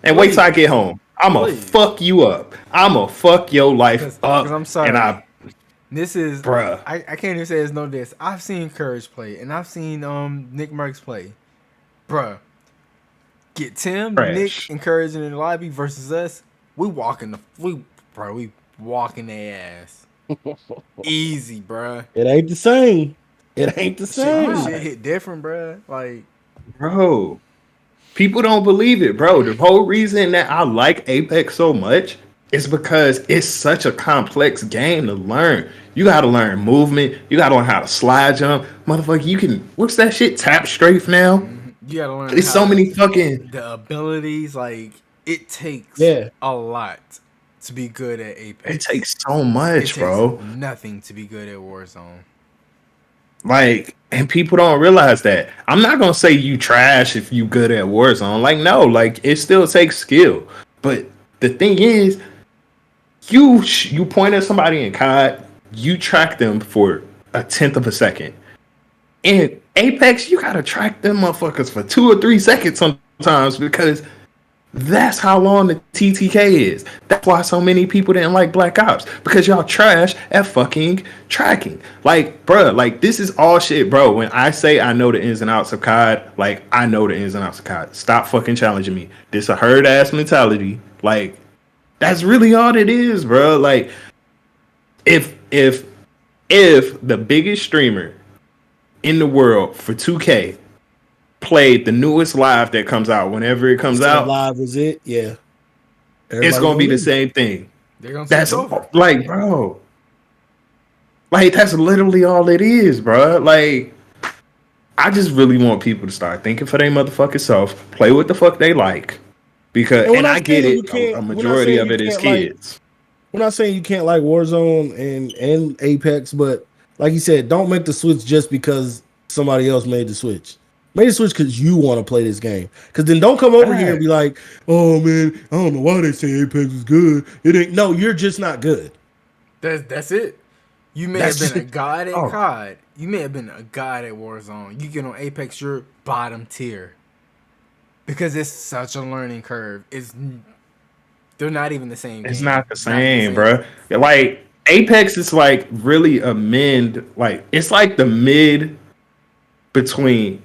and wait till I get home. I'm going to fuck you up. I'm going to fuck your life up. I'm sorry. And This is, Bruh. I can't even say it's no diss. I've seen Courage play, and I've seen Nick Merckx play. Bruh, get Tim, Trash. Nick, and Courage in the lobby versus us. We walking their ass. Easy, bruh. It ain't the same. It ain't the same. Shit hit different, bruh. Like, bro, people don't believe it, bro. The whole reason that I like Apex so much is because it's such a complex game to learn. You got to learn movement. You got to learn how to slide jump. Motherfucker, you can, what's that shit? Tap strafe now? you gotta learn. There's so many fucking... the abilities. Like, it takes a lot to be good at Apex. It takes so much, bro. Nothing to be good at Warzone. Like, and people don't realize that. I'm not gonna say you trash if you good at Warzone. Like, no, like it still takes skill. But the thing is, you point at somebody in COD, you track them for 1/10 of a second. In Apex, you gotta track them motherfuckers for 2 or 3 seconds sometimes because that's how long the TTK is. That's why so many people didn't like Black Ops, because y'all trash at fucking tracking. Like, bruh, like this is all shit, bro. When I say I know the ins and outs of COD, like I know the ins and outs of COD. Stop fucking challenging me. This a herd ass mentality. Like, that's really all it is, bro. Like, if the biggest streamer in the world for 2K played the newest live that comes out whenever it comes out, live is it? Yeah. it's gonna be the same thing. They're gonna That's over. like, bro, like that's literally all it is, bro. Like, I just really want people to start thinking for their motherfucking self, play what the fuck they like, because and I get it, a majority of it is kids. we're not saying you can't like Warzone and Apex, but like you said, don't make the switch just because somebody else made the switch. Make the switch because you want to play this game. Because then don't come over here and be like, "Oh man, I don't know why they say Apex is good. It ain't." No, you're just not good. That's it. You may That's have been a just- god at oh. COD. You may have been a god at Warzone. You get on Apex, you're bottom tier. Because it's such a learning curve. They're not even the same. It's game. not the same, bro. Like Apex is like really a mid, like it's like the mid between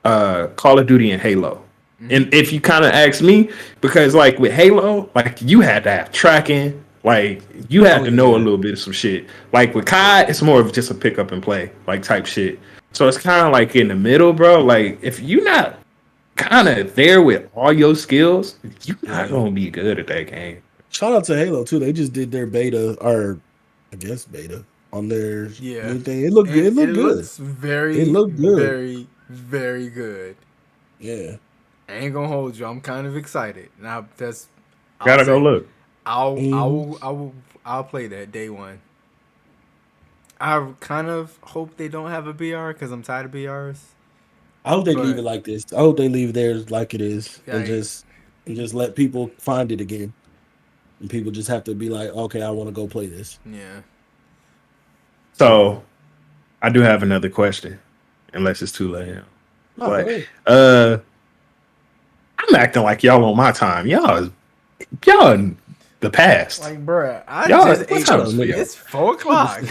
Call of Duty and Halo. And if you kind of ask me, because like with Halo, like you had to have tracking, like you had to know a little bit of some shit. Like with COD, it's more of just a pick up and play, like type shit. So it's kind of like in the middle, bro. Like if you're not kind of there with all your skills, you're not gonna be good at that game. Shout out to Halo too. They just did their beta, or I guess beta on their new thing. It looked good. It looked good. Looks very, It looked good. very, very good. Yeah. I ain't gonna hold you. I'm kind of excited. Now Gotta go look. I'll play that day one. I kind of hope they don't have a BR because I'm tired of BRs. I hope they leave it like this. I hope they leave theirs like it is, Yeah, and just let people find it again. And people just have to be like, okay, I want to go play this. Yeah. So I do have another question, unless it's too late. No, Like, go ahead. I'm acting like y'all on my time. Y'all in the past. Like, bruh, I Y'all, just what ate. time is it? It's 4 o'clock.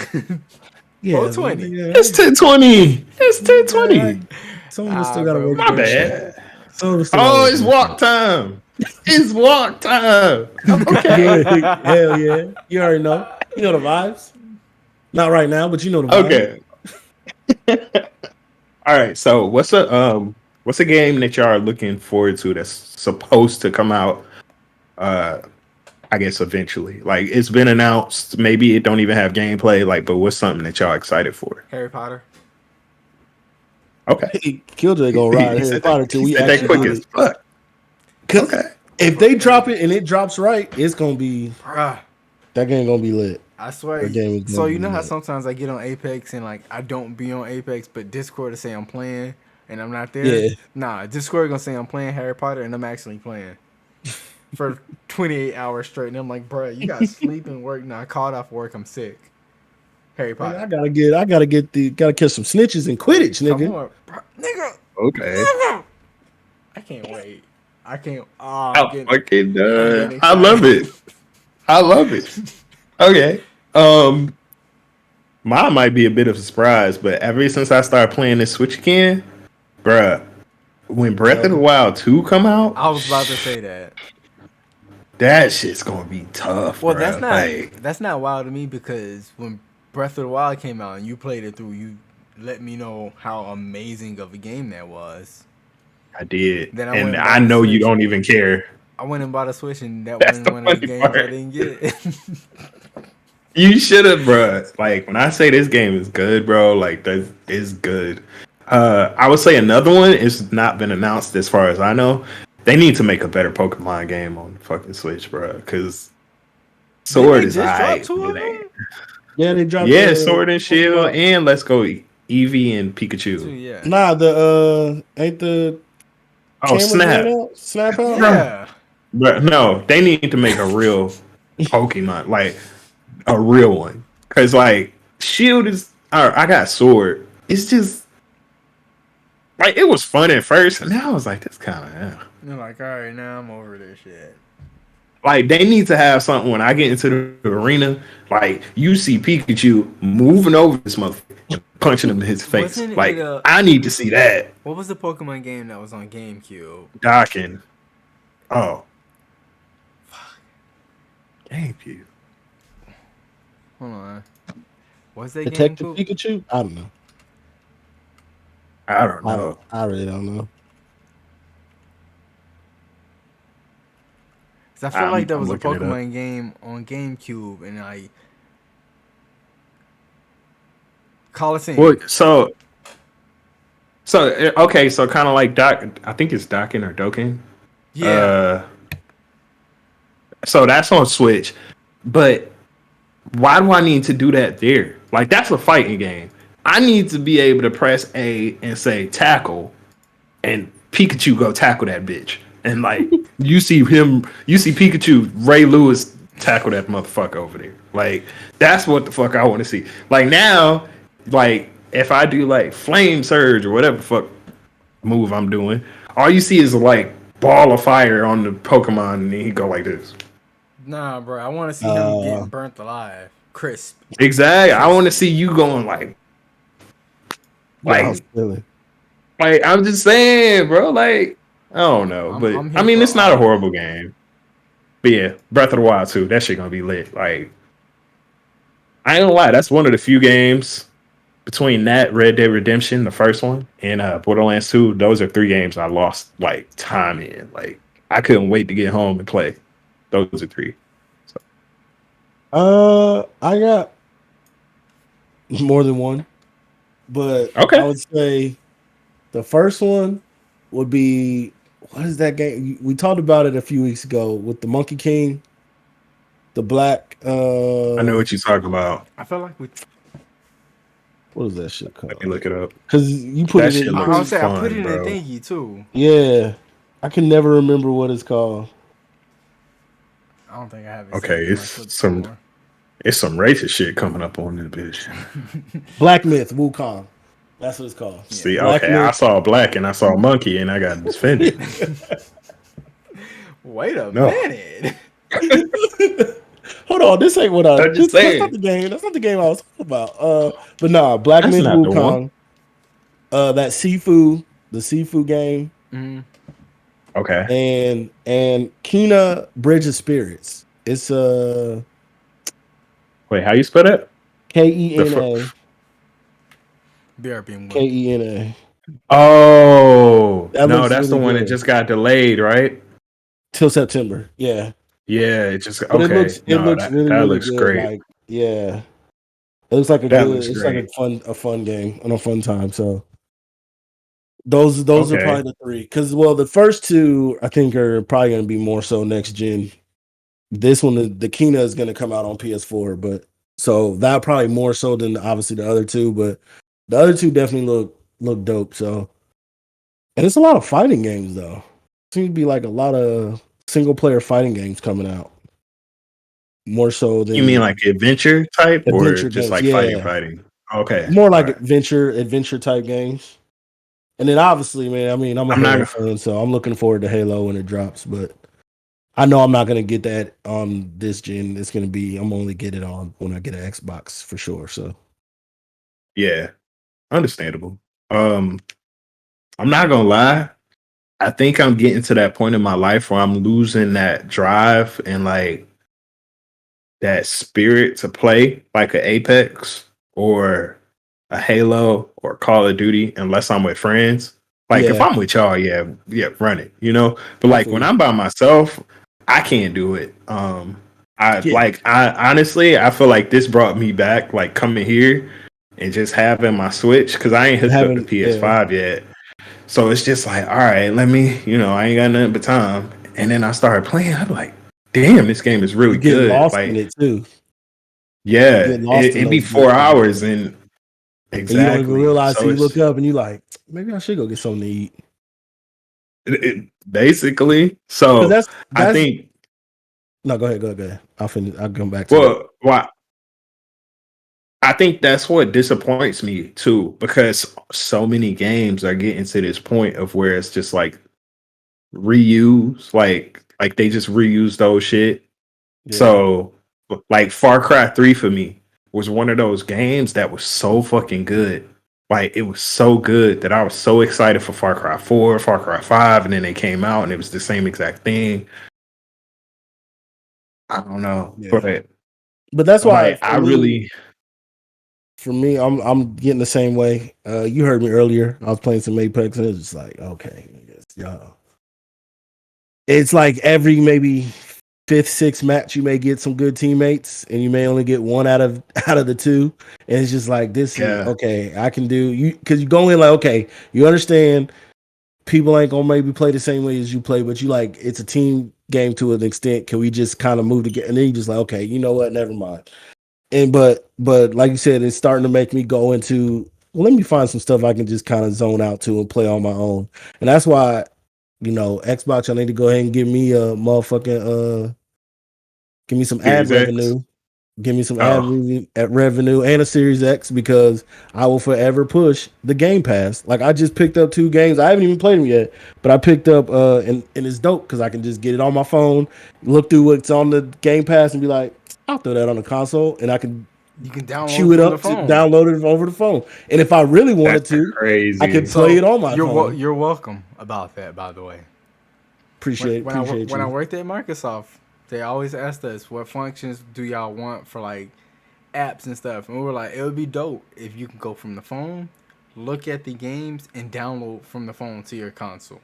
Yeah, 4:20. yeah. It's 10:20. It's 10:20. Some of us still gotta bro, work. My their shit. bad. Some of us still gotta Oh, work it's their walk time. It's walk time. shit. Yeah, hell yeah. You already know. You know the vibes. Not right now, but you know the vibes. Okay. All right. So what's a game that y'all are looking forward to that's supposed to come out? I guess eventually. Like it's been announced. Maybe it don't even have gameplay. Like, but what's something that y'all excited for? Harry Potter. Okay. KillJoy gonna ride Harry Potter till we that actually quick get as it. fuck. 'Cause Okay. if they drop it and it drops right, it's gonna be Bruh, that game gonna be lit. I swear. That game is So gonna you know be how lit. sometimes I get on Apex and like I don't be on Apex, but Discord to say I'm playing and I'm not there. Yeah. Nah, Discord gonna say I'm playing Harry Potter and I'm actually playing for 28 hours straight. And I'm like, bruh, you got sleep and work. Now I called off work. I'm sick. Harry Potter. I gotta catch some snitches and Quidditch, Come nigga. on, bruh. Nigga. Okay. I can't wait. I can't. Oh, I'm I'm getting, fucking I'm done. getting I love excited. it. I love it. Okay. Mine might be a bit of a surprise, but ever since I started playing this Switch again, bruh, when Breath of the Wild 2 come out, I was about to say that. that shit's gonna be tough. Well, bruh. that's not wild to me because when Breath of the Wild came out and you played it through, you let me know how amazing of a game that was. I did, Then I and went I back know to you Switch. don't even care. I went and bought a Switch, and that That's wasn't the one of the funny games I part. didn't get. You should have, bruh. Like when I say this game is good, bro, like that is good. I would say another one is not been announced as far as I know. They need to make a better Pokemon game on fucking Switch, bro. Because Sword Didn't is they just drop alright. 2 of It ain't- them? Yeah, they dropped. Yeah, the Sword and Shield, Pokemon. and Let's Go Eevee and Pikachu. Yeah. Nah, the ain't the Oh, camera snap! ran out? Snap out. Yeah. But no, they need to make a real Pokemon, like a real one. Cause like Shield is, or I got Sword. It's just like it was fun at first, and now I was like, this kind of You're like, all right, now I'm over this shit. like they need to have something when I get into the arena. Like you see Pikachu moving over this motherfucker and punching him in his face. Wasn't it Like a- I need to see that. What was the Pokemon game that was on GameCube? Docking. Oh. GameCube. Hold on. Was that Detective GameCube? Pikachu. I don't know. I don't know. I really don't know. 'Cause I feel like there I'm was a looking it up. Pokemon game on GameCube, and Coliseum. Well, so okay, so kind of like Doc. I think it's Docking or Doken. Yeah. So that's on Switch, but Why do I need to do that there? Like that's a fighting game. I need to be able to press A and say tackle, and Pikachu go tackle that bitch. And like you see Pikachu, Ray Lewis tackle that motherfucker over there. Like that's what the fuck I want to see. Like now, like if I do like flame surge or whatever the fuck move I'm doing, all you see is like ball of fire on the Pokemon, and then he go like this. Nah, bro. I want to see him getting burnt alive, crisp. Exactly. I want to see you going like Like, I'm just saying, bro. Like, I don't know, but I mean, it's not a horrible game. But yeah, Breath of the Wild 2, that shit gonna be lit. Like, I ain't gonna lie, that's one of the few games between that, Red Dead Redemption, the first one, and Borderlands 2. Those are 3 games I lost like time in. Like, I couldn't wait to get home and play. Those are 3. So. I got more than one, but okay. I would say the first one would be, what is that game? We talked about it a few weeks ago with the Monkey King, the black. I know what you're talking about. I felt like we. What is that shit called? Let me look it up. Because you put that it in. I was saying I put it in a thingy too. Yeah, I can never remember what it's called. I don't think I have it. Okay, it's some racist shit coming up on this bitch. Black Myth Wukong. That's what it's called. See, Black okay, Myth. I saw black and I saw monkey and I got offended. Wait a minute. Hold on, this ain't what I'm just saying. That's not the game. That's not the game I was talking about. But nah, Black Myth Wukong. That the Sifu game. Mm-hmm. Okay. And Kena Bridge of Spirits. It's Wait, how you spell that? Kena. BRB. Kena. Oh, that's really the one good. that just got delayed, right? Till September. Yeah. Yeah, it just But okay. It looks really looks good. great. Like, yeah. It looks like like a fun game and a fun time. So those are probably the 3. Because the first 2 I think are probably going to be more so next gen. This one, the Kena is going to come out on PS4, but so that probably more so than obviously the other 2. But the other 2 definitely look dope. So, and it's a lot of fighting games though. Seems to be like a lot of single player fighting games coming out. More so than You mean like adventure type or just games, like fighting? Okay. More like adventure type games. And then obviously, man, I mean, I'm a Halo fan, so I'm looking forward to Halo when it drops, but I know I'm not gonna get that on this gen. It's gonna be I'm only get it on when I get an Xbox for sure. So yeah. Understandable. I'm not gonna lie. I think I'm getting to that point in my life where I'm losing that drive and like that spirit to play like an Apex or a Halo or Call of Duty unless I'm with friends. Like if I'm with y'all, yeah, run it, you know. But like when I'm by myself, I can't do it. I honestly, I feel like this brought me back, like coming here and just having my Switch because I ain't hooked up the PS5 yet. So it's just like, all right, let me, I ain't got nothing but time. And then I started playing. I'm like, damn, this game is really good. Lost like, in it too. Yeah, it'd be 4 hours and exactly. And you don't even realize. So you look up and you like, maybe I should go get something to eat. Basically, so that's I think. No, go ahead. I'll come back to it. Well, I think that's what disappoints me too, because so many games are getting to this point of where it's just like reuse, like they just reuse those shit. Yeah. So like Far Cry 3 for me was one of those games that was so fucking good. Like it was so good that I was so excited for Far Cry 4, Far Cry 5, and then they came out and it was the same exact thing. I don't know. Yeah. But that's why for me, I'm getting the same way. You heard me earlier. I was playing some Apex and it was just like, okay, I guess, y'all. It's like every maybe 5th, 6th match, you may get some good teammates, and you may only get one out of the 2. And it's just like this is okay. I can do you because you go in like okay, you understand people ain't gonna maybe play the same way as you play, but you like it's a team game to an extent. Can we just kind of move together? And then you just like okay, you know what? Never mind. but like you said, it's starting to make me go into, well, let me find some stuff I can just kind of zone out to and play on my own. And that's why, Xbox, I need to go ahead and give me a motherfucking give me some ad Series X. revenue. Give me some Oh. ad revenue and a Series X, because I will forever push the Game Pass. Like, I just picked up 2 games. I haven't even played them yet, but I picked up and it's dope because I can just get it on my phone, look through what's on the Game Pass, and be like, I'll throw that on the console, and I can You can download chew it from the up to phone. download it over the phone. And if I really wanted That's to, crazy. I could play it on my you're phone. you're welcome about that, by the way. Appreciate When I you. worked at Microsoft, they always asked us what functions do y'all want for like apps and stuff, and we were like, it would be dope if you can go from the phone, look at the games, and download from the phone to your console.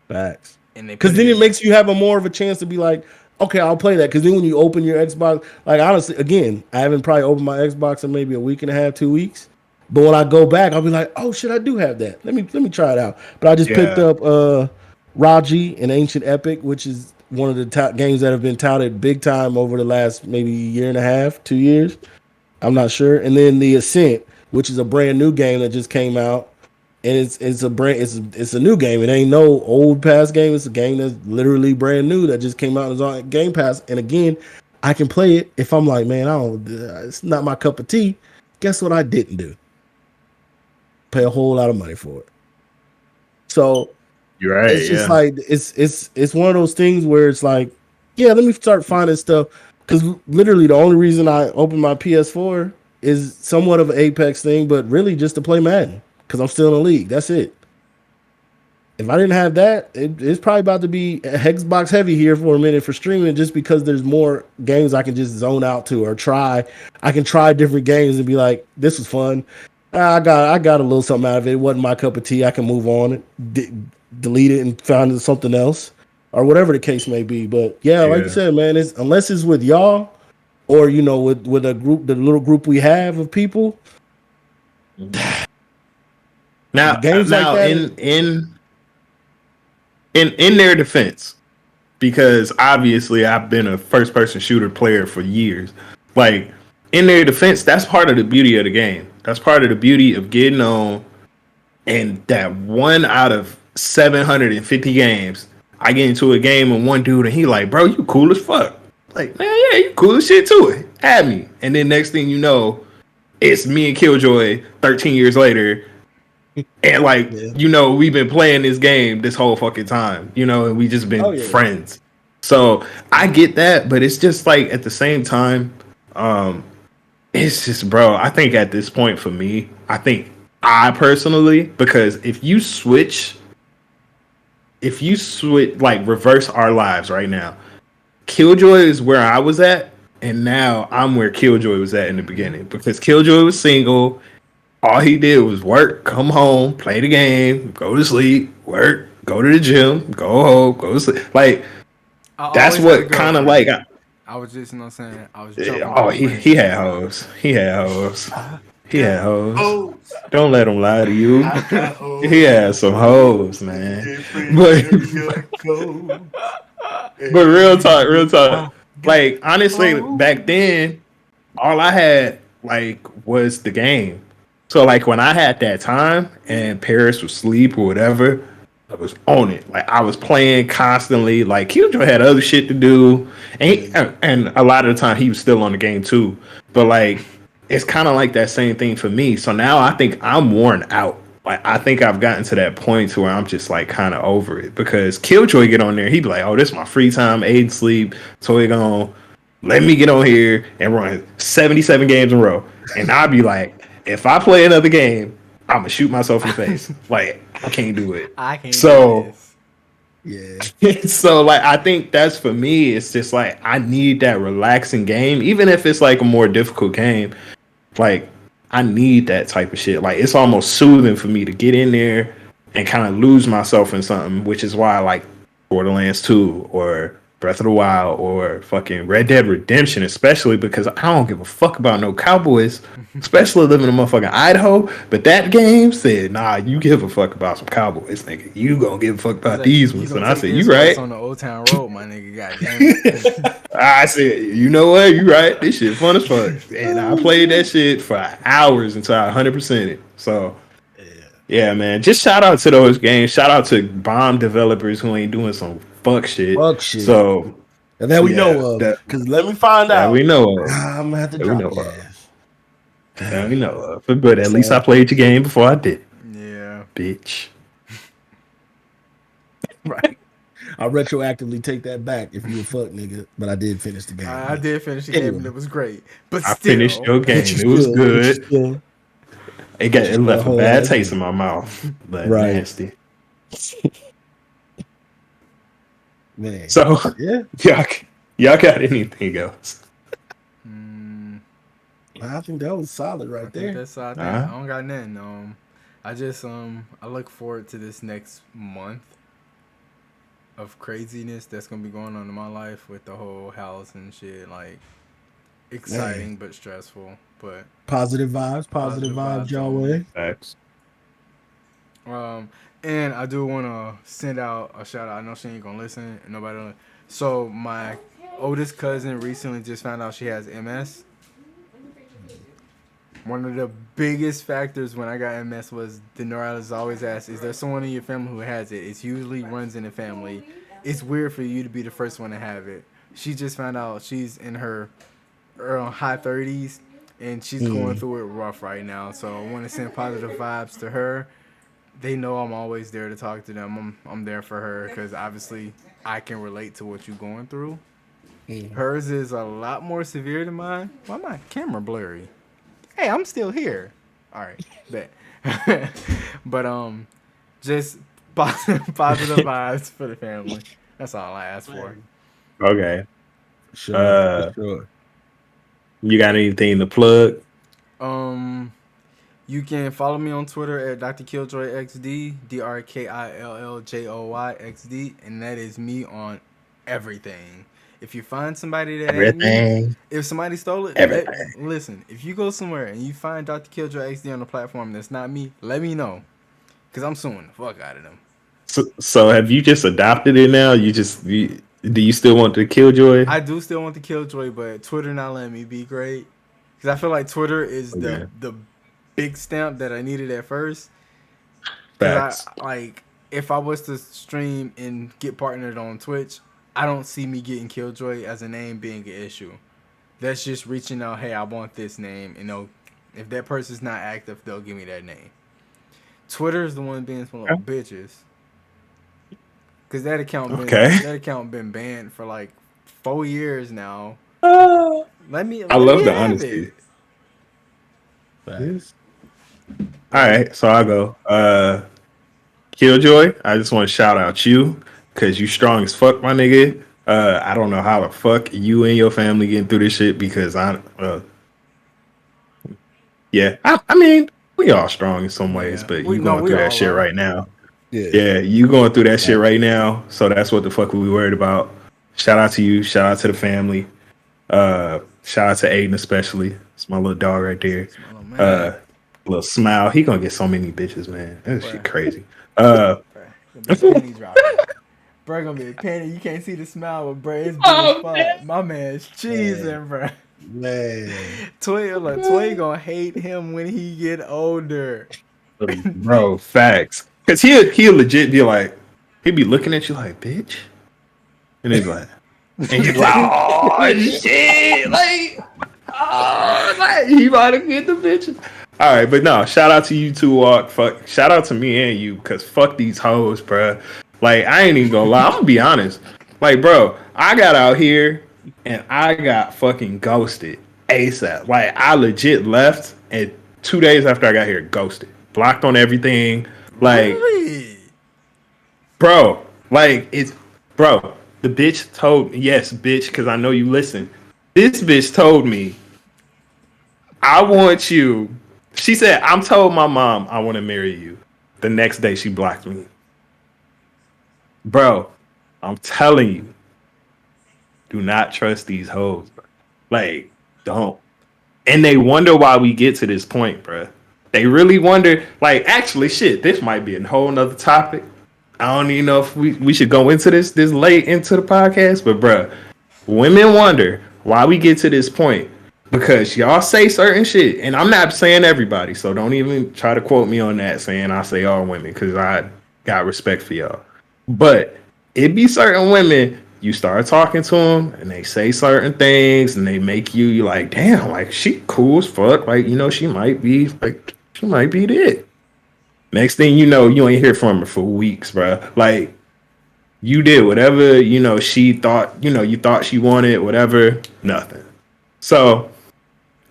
Facts. And they Because put then it in makes you have a more of a chance to be like, okay, I'll play that. Because then when you open your Xbox, like, honestly, again, I haven't probably opened my Xbox in maybe a week and a half, 2 weeks. But when I go back, I'll be like, oh shit, I do have that. Let me try it out. But I just picked Yeah. up Raji and Ancient Epic, which is one of the top games that have been touted big time over the last maybe year and a half, 2 years. I'm not sure. And then the Ascent, which is a brand new game that just came out. And it's a new game. It ain't no old past game. It's a game that's literally brand new that just came out and is on Game Pass. And again, I can play it if I'm like, man, it's not my cup of tea. Guess what I didn't do? Pay a whole lot of money for it. So You're right. it's just Yeah. like it's one of those things where it's like, yeah, let me start finding stuff. Because literally the only reason I opened my PS4 is somewhat of an Apex thing, but really just to play Madden. Because I'm still in the league. That's it. If I didn't have that, it's probably about to be Xbox heavy here for a minute for streaming, just because there's more games I can just zone out to or try. I can try different games and be like, this was fun. I got a little something out of it. It wasn't my cup of tea. I can move on, delete it, and find something else, or whatever the case may be. But yeah, like you Yeah. said, man, unless it's with y'all or with a group, the little group we have of people. Now, Games like that, in their defense, because obviously I've been a first person shooter player for years. Like, in their defense, that's part of the beauty of the game. That's part of the beauty of getting on, and that 1 out of 750 games, I get into a game with one dude and he like, bro, you cool as fuck. Like, man, yeah, you cool as shit too. Add me. And then next thing you know, it's me and KillJoy 13 years later. And like, we've been playing this game this whole fucking time, and we just been friends. So I get that, but it's just like at the same time, it's just, bro, I think at this point for me, I personally, because if you switch, like reverse our lives right now, Killjoy is where I was at, and now I'm where Killjoy was at in the beginning, because Killjoy was single. All he did was work, come home, play the game, go to sleep, work, go to the gym, go home, go to sleep. Like, that's what kind of like. I was just, saying, I was jumping. Oh, he had hoes. He had hoes. He had hoes. Don't let him lie to you. He had some hoes, man. But real talk. Like, honestly, back then, all I had was the game. So like when I had that time and Paris was asleep or whatever, I was on it. Like I was playing constantly. Like KillJoy had other shit to do, and a lot of the time he was still on the game too. But like it's kind of like that same thing for me. So now I think I'm worn out. Like I think I've gotten to that point to where I'm just like kind of over it, because KillJoy get on there, he'd be like, "Oh, this is my free time, Aiden sleep, Toy gone. Let me get on here and run 77 games in a row," and I'd be like, if I play another game, I'm gonna shoot myself in the face. Like I can't do it. I can't. So do this. Yeah. So like I think that's for me. It's just like I need that relaxing game, even if it's like a more difficult game. Like I need that type of shit. Like it's almost soothing for me to get in there and kind of lose myself in something, which is why I like Borderlands 2 or Breath of the Wild or fucking Red Dead Redemption, especially because I don't give a fuck about no cowboys, especially living in motherfucking Idaho. But that game said, nah, you give a fuck about some cowboys, nigga. You gonna give a fuck about these ones. And I said, you right. On the Old Town Road, my nigga, goddamn it. I said, you know what? You right. This shit fun as fuck. And I played that shit for hours until I 100% it. So, yeah, man. Just shout out to those games. Shout out to bomb developers who ain't doing some fuck shit. So, and that we know of. Because let me find out. That we know of. I'm gonna have to drop gas. That we know of. But at least I played your game before I did. Yeah. Bitch. Right. I'll retroactively take that back if you a fuck nigga. But I did finish the game. I did finish the game and it was great. But I finished your game. It was good. It left a bad taste in my mouth. But nasty. Man. So y'all got anything else? I think that was solid right there. That's solid. I don't got nothing. I look forward to this next month of craziness that's gonna be going on in my life with the whole house and shit. Like exciting but stressful. But positive vibes, y'all way. Thanks. And I do want to send out a shout out. I know she ain't gonna listen. Nobody. So my oldest cousin recently just found out she has MS. One of the biggest factors when I got MS was the neurologist always asks, is there someone in your family who has it? It usually runs in the family. It's weird for you to be the first one to have it. She just found out she's in her high 30s, and she's going through it rough right now. So I want to send positive vibes to her. They know I'm always there to talk to them. I'm there for her because obviously I can relate to what you're going through. Hers is a lot more severe than mine. Why my camera blurry? Hey, I'm still here. All right, bet. But just positive vibes for the family. That's all I ask for. Okay. Sure. You got anything to plug? You can follow me on Twitter at Dr. KillJoy XD, DrKillJoyXD, and that is me on everything. If you find somebody that ain't me, if somebody stole it, listen. If you go somewhere and you find Dr. KillJoy XD on the platform that's not me, let me know, cause I'm suing the fuck out of them. So have you just adopted it now? Do you still want the KillJoy? I do still want the KillJoy, but Twitter not letting me be great, cause I feel like Twitter is the big stamp that I needed at first. Facts. If I was to stream and get partnered on Twitch, I don't see me getting KillJoy as a name being an issue. That's just reaching out, hey, I want this name, and if that person's not active, they'll give me that name. Twitter is the one being some little bitches. Cause that account been banned for like 4 years now. I love the honesty. All right, so I'll go. KillJoy, I just want to shout out you because you strong as fuck, my nigga. I don't know how the fuck you and your family getting through this shit because I mean, we all strong in some ways, but you going through that shit right now. Yeah, you going through that shit right now, so that's what the fuck we worried about. Shout out to you. Shout out to the family. Shout out to Aiden especially. It's my little dog right there. Little smile. He gonna get so many bitches, man. That shit crazy. Bro gonna be a penny. You can't see the smile, but bro, it's big as fuck. My man's cheesing, bro. Man, Toy gonna hate him when he get older. Bro, facts. Cause he'll legit be like, he'll be looking at you like, bitch, and he's like, oh shit, like he about to get the bitches. All right, but no, shout out to you two, Walk. Fuck, shout out to me and you, cause fuck these hoes, bro. Like, I ain't even gonna lie. I'm gonna be honest. Like, bro, I got out here and I got fucking ghosted ASAP. Like, I legit left, and 2 days after I got here, ghosted, blocked on everything. Like, really? Bro, like the bitch told me, yes, bitch, because I know you listen. This bitch told me, I want you. She said, I'm told my mom I want to marry you. The next day she blocked me. Bro, I'm telling you, Do not trust these hoes, bro. Like, don't. And they wonder why we get to this point, bro. They really wonder. Like, actually, shit, this might be a whole nother topic. I don't even know if we should go into this late into the podcast, but bro, women wonder why we get to this point because y'all say certain shit, and I'm not saying everybody, so don't even try to quote me on that saying I say all women because I got respect for y'all. But it be certain women you start talking to them and they say certain things and they make you like, damn, like she cool as fuck, like she might be it. Next thing you know, you ain't hear from her for weeks, bro. Like you did whatever, she thought, you thought she wanted, whatever, nothing. So,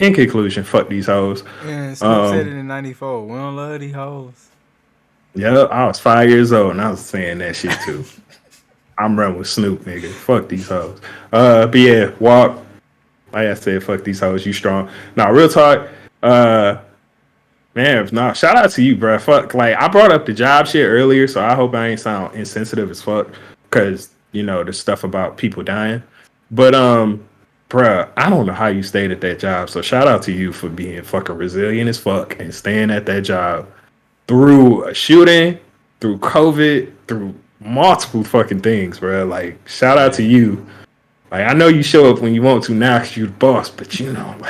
in conclusion, fuck these hoes. Yeah, Snoop said it in 94. We don't love these hoes. Yeah, I was 5 years old and I was saying that shit too. I'm running with Snoop, nigga. Fuck these hoes. But yeah, walk. Like I said, fuck these hoes. You strong. Nah, real talk. Man, nah, shout out to you, bro. Fuck, like I brought up the job shit earlier, so I hope I ain't sound insensitive as fuck, because the stuff about people dying. But bruh, I don't know how you stayed at that job. So shout out to you for being fucking resilient as fuck and staying at that job through a shooting, through COVID, through multiple fucking things, bro. Like shout out to you. Like I know you show up when you want to now because you're the boss, but like.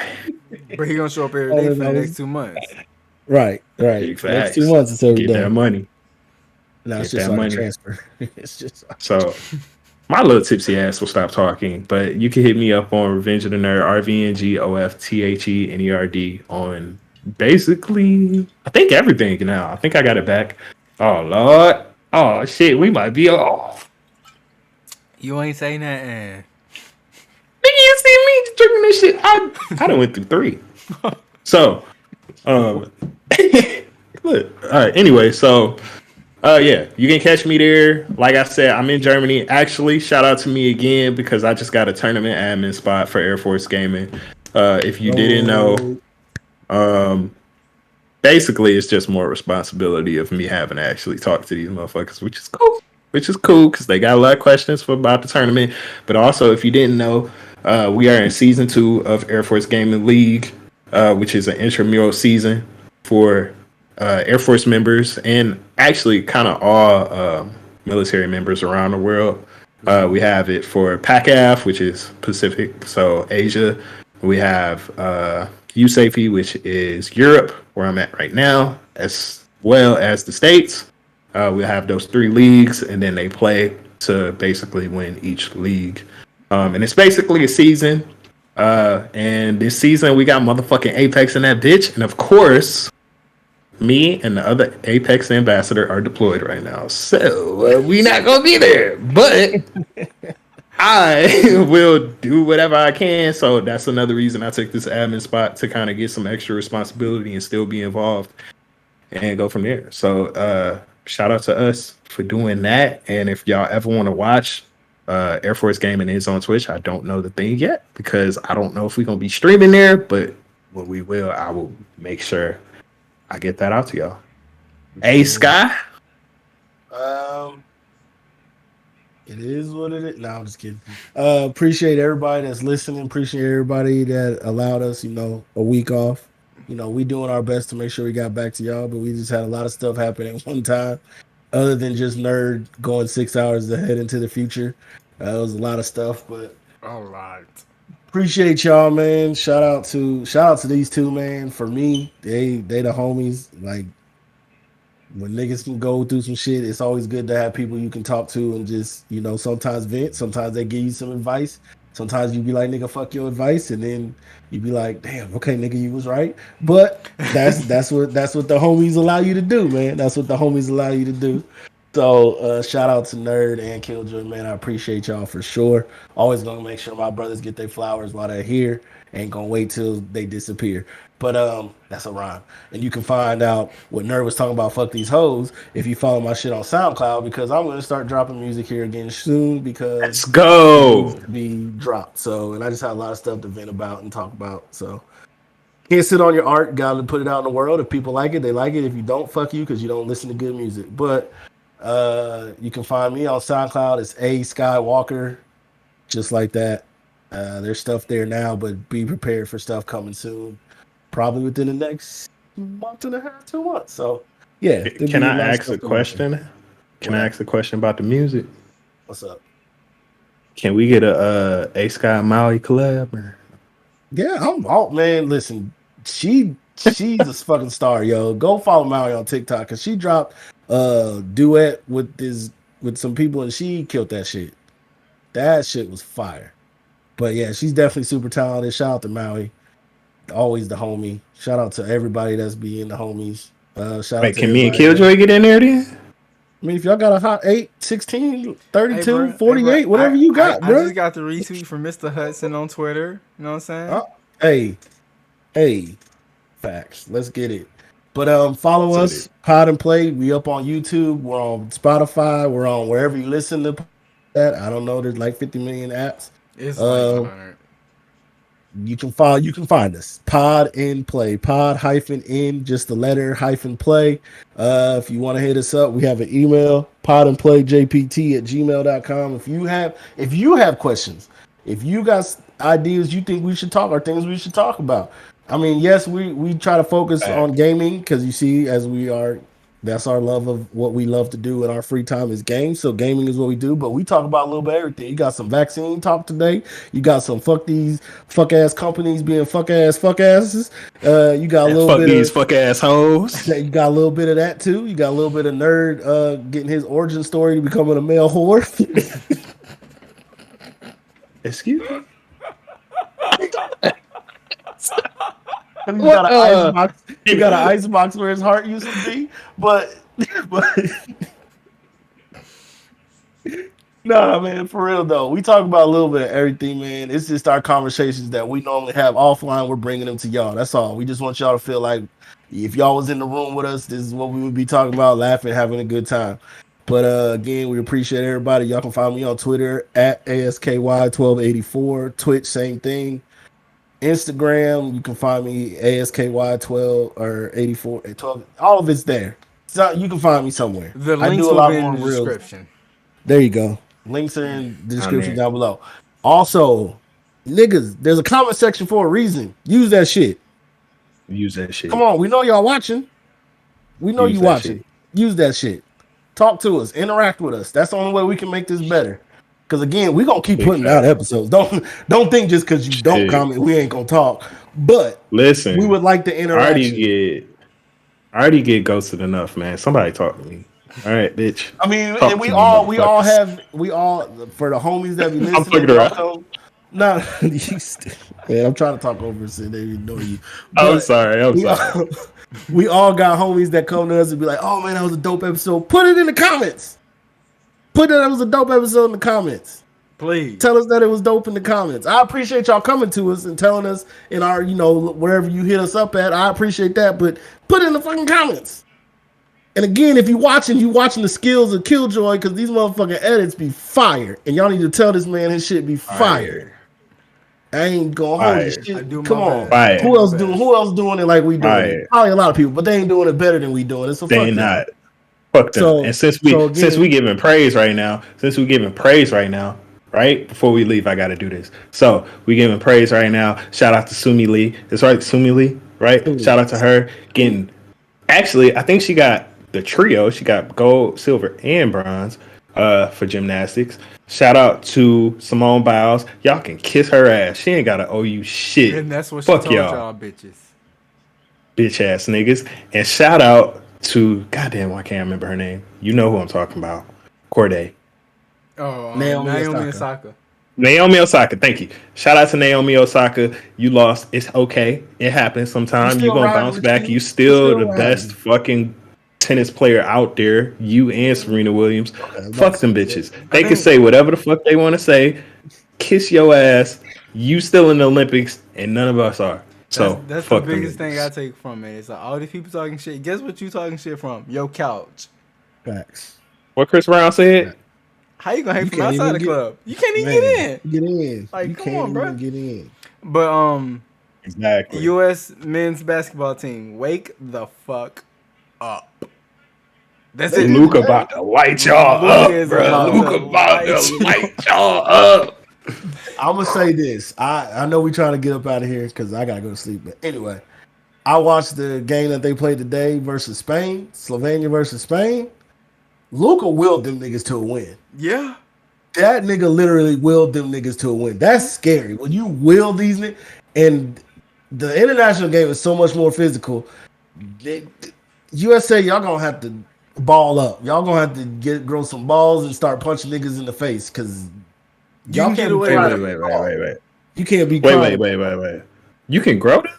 But he gonna show up every day for the next 2 months. Right. Exactly. Next 2 months it's every Get day. That money. No, it's just like a transfer. It's just so. My little tipsy ass will stop talking, but you can hit me up on Revenge of the Nerd, RVNGOFTHENERD on basically, I think everything now. I think I got it back. Oh, Lord. Oh, shit. We might be off. You ain't saying nothing. Nigga, you see me drinking this shit. I done went through 3. So, look. Anyway, so. Yeah, you can catch me there. Like I said, I'm in Germany. Actually, shout out to me again because I just got a tournament admin spot for Air Force Gaming. If you didn't know, basically it's just more responsibility of me having to actually talk to these motherfuckers, which is cool. Because they got a lot of questions about the tournament. But also, if you didn't know, we are in season 2 of Air Force Gaming League, which is an intramural season for Air Force members and actually kind of all military members around the world. We have it for PACAF, which is Pacific, so Asia. We have USAFE, which is Europe, where I'm at right now, as well as the States. We have those 3 leagues, and then they play to basically win each league. And it's basically a season. And this season, we got motherfucking Apex in that bitch. And of course, me and the other Apex ambassador are deployed right now. So we not going to be there. But I will do whatever I can. So that's another reason I took this admin spot, to kind of get some extra responsibility and still be involved and go from there. So shout out to us for doing that. And if y'all ever want to watch, Air Force Gaming is on Twitch. I don't know the thing yet because I don't know if we're going to be streaming there. But when we will, I will make sure I get that out to y'all. ASky? It is what it is. No, I'm just kidding. Appreciate everybody that's listening. Appreciate everybody that allowed us, a week off. We doing our best to make sure we got back to y'all, but we just had a lot of stuff happen at one time. Other than just nerd going 6 hours ahead into the future. It was a lot of stuff, but all right. Appreciate y'all, man. Shout out to these 2, man. For me, they the homies. Like when niggas can go through some shit, it's always good to have people you can talk to and just, sometimes vent. Sometimes they give you some advice. Sometimes you be like, nigga, fuck your advice, and then you be like, damn, okay, nigga, you was right. But that's what the homies allow you to do, man. That's what the homies allow you to do. So shout out to Nerd and KillJoy, man. I appreciate y'all for sure. Always gonna make sure my brothers get their flowers while they're here. Ain't gonna wait till they disappear. But that's a rhyme. And you can find out what Nerd was talking about, fuck these hoes, if you follow my shit on SoundCloud, because I'm gonna start dropping music here again soon because let's go. It needs to be dropped. So, and I just have a lot of stuff to vent about and talk about. So can't sit on your art, gotta put it out in the world. If people like it, they like it. If you don't, fuck you, because you don't listen to good music. But you can find me on SoundCloud. It's ASky Walker. just like that. There's stuff there now, but be prepared for stuff coming soon. Probably within the next month and a half, 2 months. So yeah, there'll Can be a I lot of ask a stuff coming. question? Can What I up? ask a question about the music? What's up? Can we get a ASky Maui collab? Or? Yeah, I'm oh man, listen, she's a fucking star, yo. Go follow Maui on TikTok because she dropped a duet with some people and she killed that shit. That shit was fire. But yeah, she's definitely super talented. Shout out to Maui. Always the homie. Shout out to everybody that's being the homies. Shout out Wait, to can me and everybody. KillJoy get in there then? I mean, if y'all got a hot 8, 16, 32, Hey, 48, bro, whatever you got, I bro. just got the retweet from Mr. Hudson on Twitter. You know what I'm saying? Hey, hey, facts. Let's get it. But follow Let's us, Pod and Play. We up on YouTube. We're on Spotify. We're on wherever you listen to that. I don't know. There's like 50 million apps. It's like Uh, 100. You can find us. Pod and Play. Pod hyphen in, just the letter hyphen play. If you want to hit us up, we have an email, podandplayjpt@gmail.com. If you have questions, if you got ideas you think we should talk or things we should talk about. I mean, yes, we try to focus on gaming because you see, as we are, that's our love of what we love to do in our free time is games. So gaming is what we do, but we talk about a little bit of everything. You got some vaccine talk today. You got some fuck ass companies being fuck asses. You got a little Fuck bit these of fuck ass hoes. you got a little bit of that too. You got a little bit of nerd getting his origin story to becoming a male whore. Excuse me? You got an ice box. You got an ice box where his heart used to be, but nah, man, for real though. We talk about a little bit of everything, man. It's just our conversations that we normally have offline. We're bringing them to y'all. That's all. We just want y'all to feel like if y'all was in the room with us, this is what we would be talking about, laughing, having a good time. But again, we appreciate everybody. Y'all can find me on Twitter at ASKY1284. Twitch, same thing. Instagram, you can find me ASKY12 or 84, 12. All of it's there. So you can find me somewhere. The I links do a will lot be more in the reels. description. There you go. Links are in the description mean- down below. Also, niggas, there's a comment section for a reason. Use that shit. Use that shit. Come on, we know y'all watching. We know Use you that watching. shit. Use that shit. Talk to us. Interact with us. That's the only way we can make this better. Because again, we're gonna keep Big putting out episodes. Don't think just because you don't Shit. comment, we ain't gonna talk. But Listen, we would like the I already interaction. get ghosted enough, man. Somebody talk to me. All right, bitch. I mean, Talk and to we me, all motherfuckers. for the homies that be I'm listening. fucking around. Welcome. Nah, man, I'm trying to talk over so they ignore you. I'm But sorry. I'm we sorry. all, we all got homies that come to us and be like, "Oh man, that was a dope episode." Put it in the comments. Put that was a dope episode in the comments. Please. Tell us that it was dope in the comments. I appreciate y'all coming to us and telling us in our, wherever you hit us up at. I appreciate that, but put it in the fucking comments. And again, if you watching the skills of KillJoy because these motherfucking edits be fire, and y'all need to tell this man his shit be fire. I ain't gonna hold this I shit. do my Come on, Fire. who else doing it like we doing Fire. it? Probably a lot of people, but they ain't doing it better than we doing it. So They fuck ain't y'all. not. Fuck them. So- And since so again- we giving praise right now, right? Before we leave, I gotta do this. So we giving praise right now. Shout out to Sumi Lee. That's right, Sumi Lee, right? Shout out to her getting. Actually, I think she got the trio. She got gold, silver, and bronze for gymnastics. Shout out to Simone Biles. Y'all can kiss her ass. She ain't gotta owe you shit. And that's what she Fuck told y'all, y'all bitches. bitch ass niggas. And shout out to goddamn, I can't remember her name. You know who I'm talking about? Corday. Oh, Naomi Naomi Osaka. Osaka. Naomi Osaka, thank you. Shout out to Naomi Osaka. You lost. It's okay. It happens sometimes. still You gonna riding bounce with back. you. You You still still the riding. best fucking tennis player out there. You and Serena Williams. Fuck them bitches. They can say whatever the fuck they want to say. Kiss your ass. You still in the Olympics, and none of us are. So That's the fuck them biggest thing I bitches. take from it. It's like all these people talking shit. Guess what you talking shit from? Your couch. Facts. What Chris Brown said? How you gonna hate You from can't outside the even club? You can't even Man, get in. Get in. Like, you come can't on, even bro. get in. But Exactly. U.S. men's basketball team, wake the fuck up. That's it. Luka about to light y'all Luka up, is bro. about Luka to about light to light y'all up. I'm gonna say this. I know we trying to get up out of here because I gotta go to sleep. But anyway, I watched the game that they played today versus Spain, Slovenia versus Spain. Luka willed them niggas to a win. Yeah. That nigga literally willed them niggas to a win. That's scary. When you will these niggas, and the international game is so much more physical. USA, y'all gonna have to ball up. Y'all gonna have to grow some balls and start punching niggas in the face because y'all can get can't away be with crying. Wait. You can't be Wait. crying. You can grow them?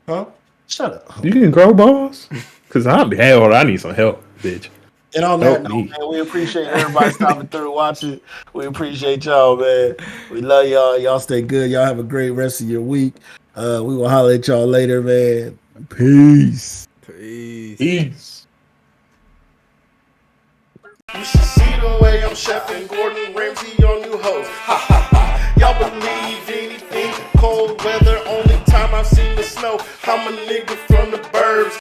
Huh? Shut up. You can grow balls? Because I need some help, bitch. And on that Help note, me. man, we appreciate everybody stopping through watching. We appreciate y'all, man. We love y'all. Y'all stay good. Y'all have a great rest of your week. We will holler at y'all later, man. Peace. Peace. You should see the way I'm chefing Gordon Ramsay on new hoes. Ha ha ha. Y'all believe anything? Cold weather, only time I've seen the snow. I'm a nigga from the burbs.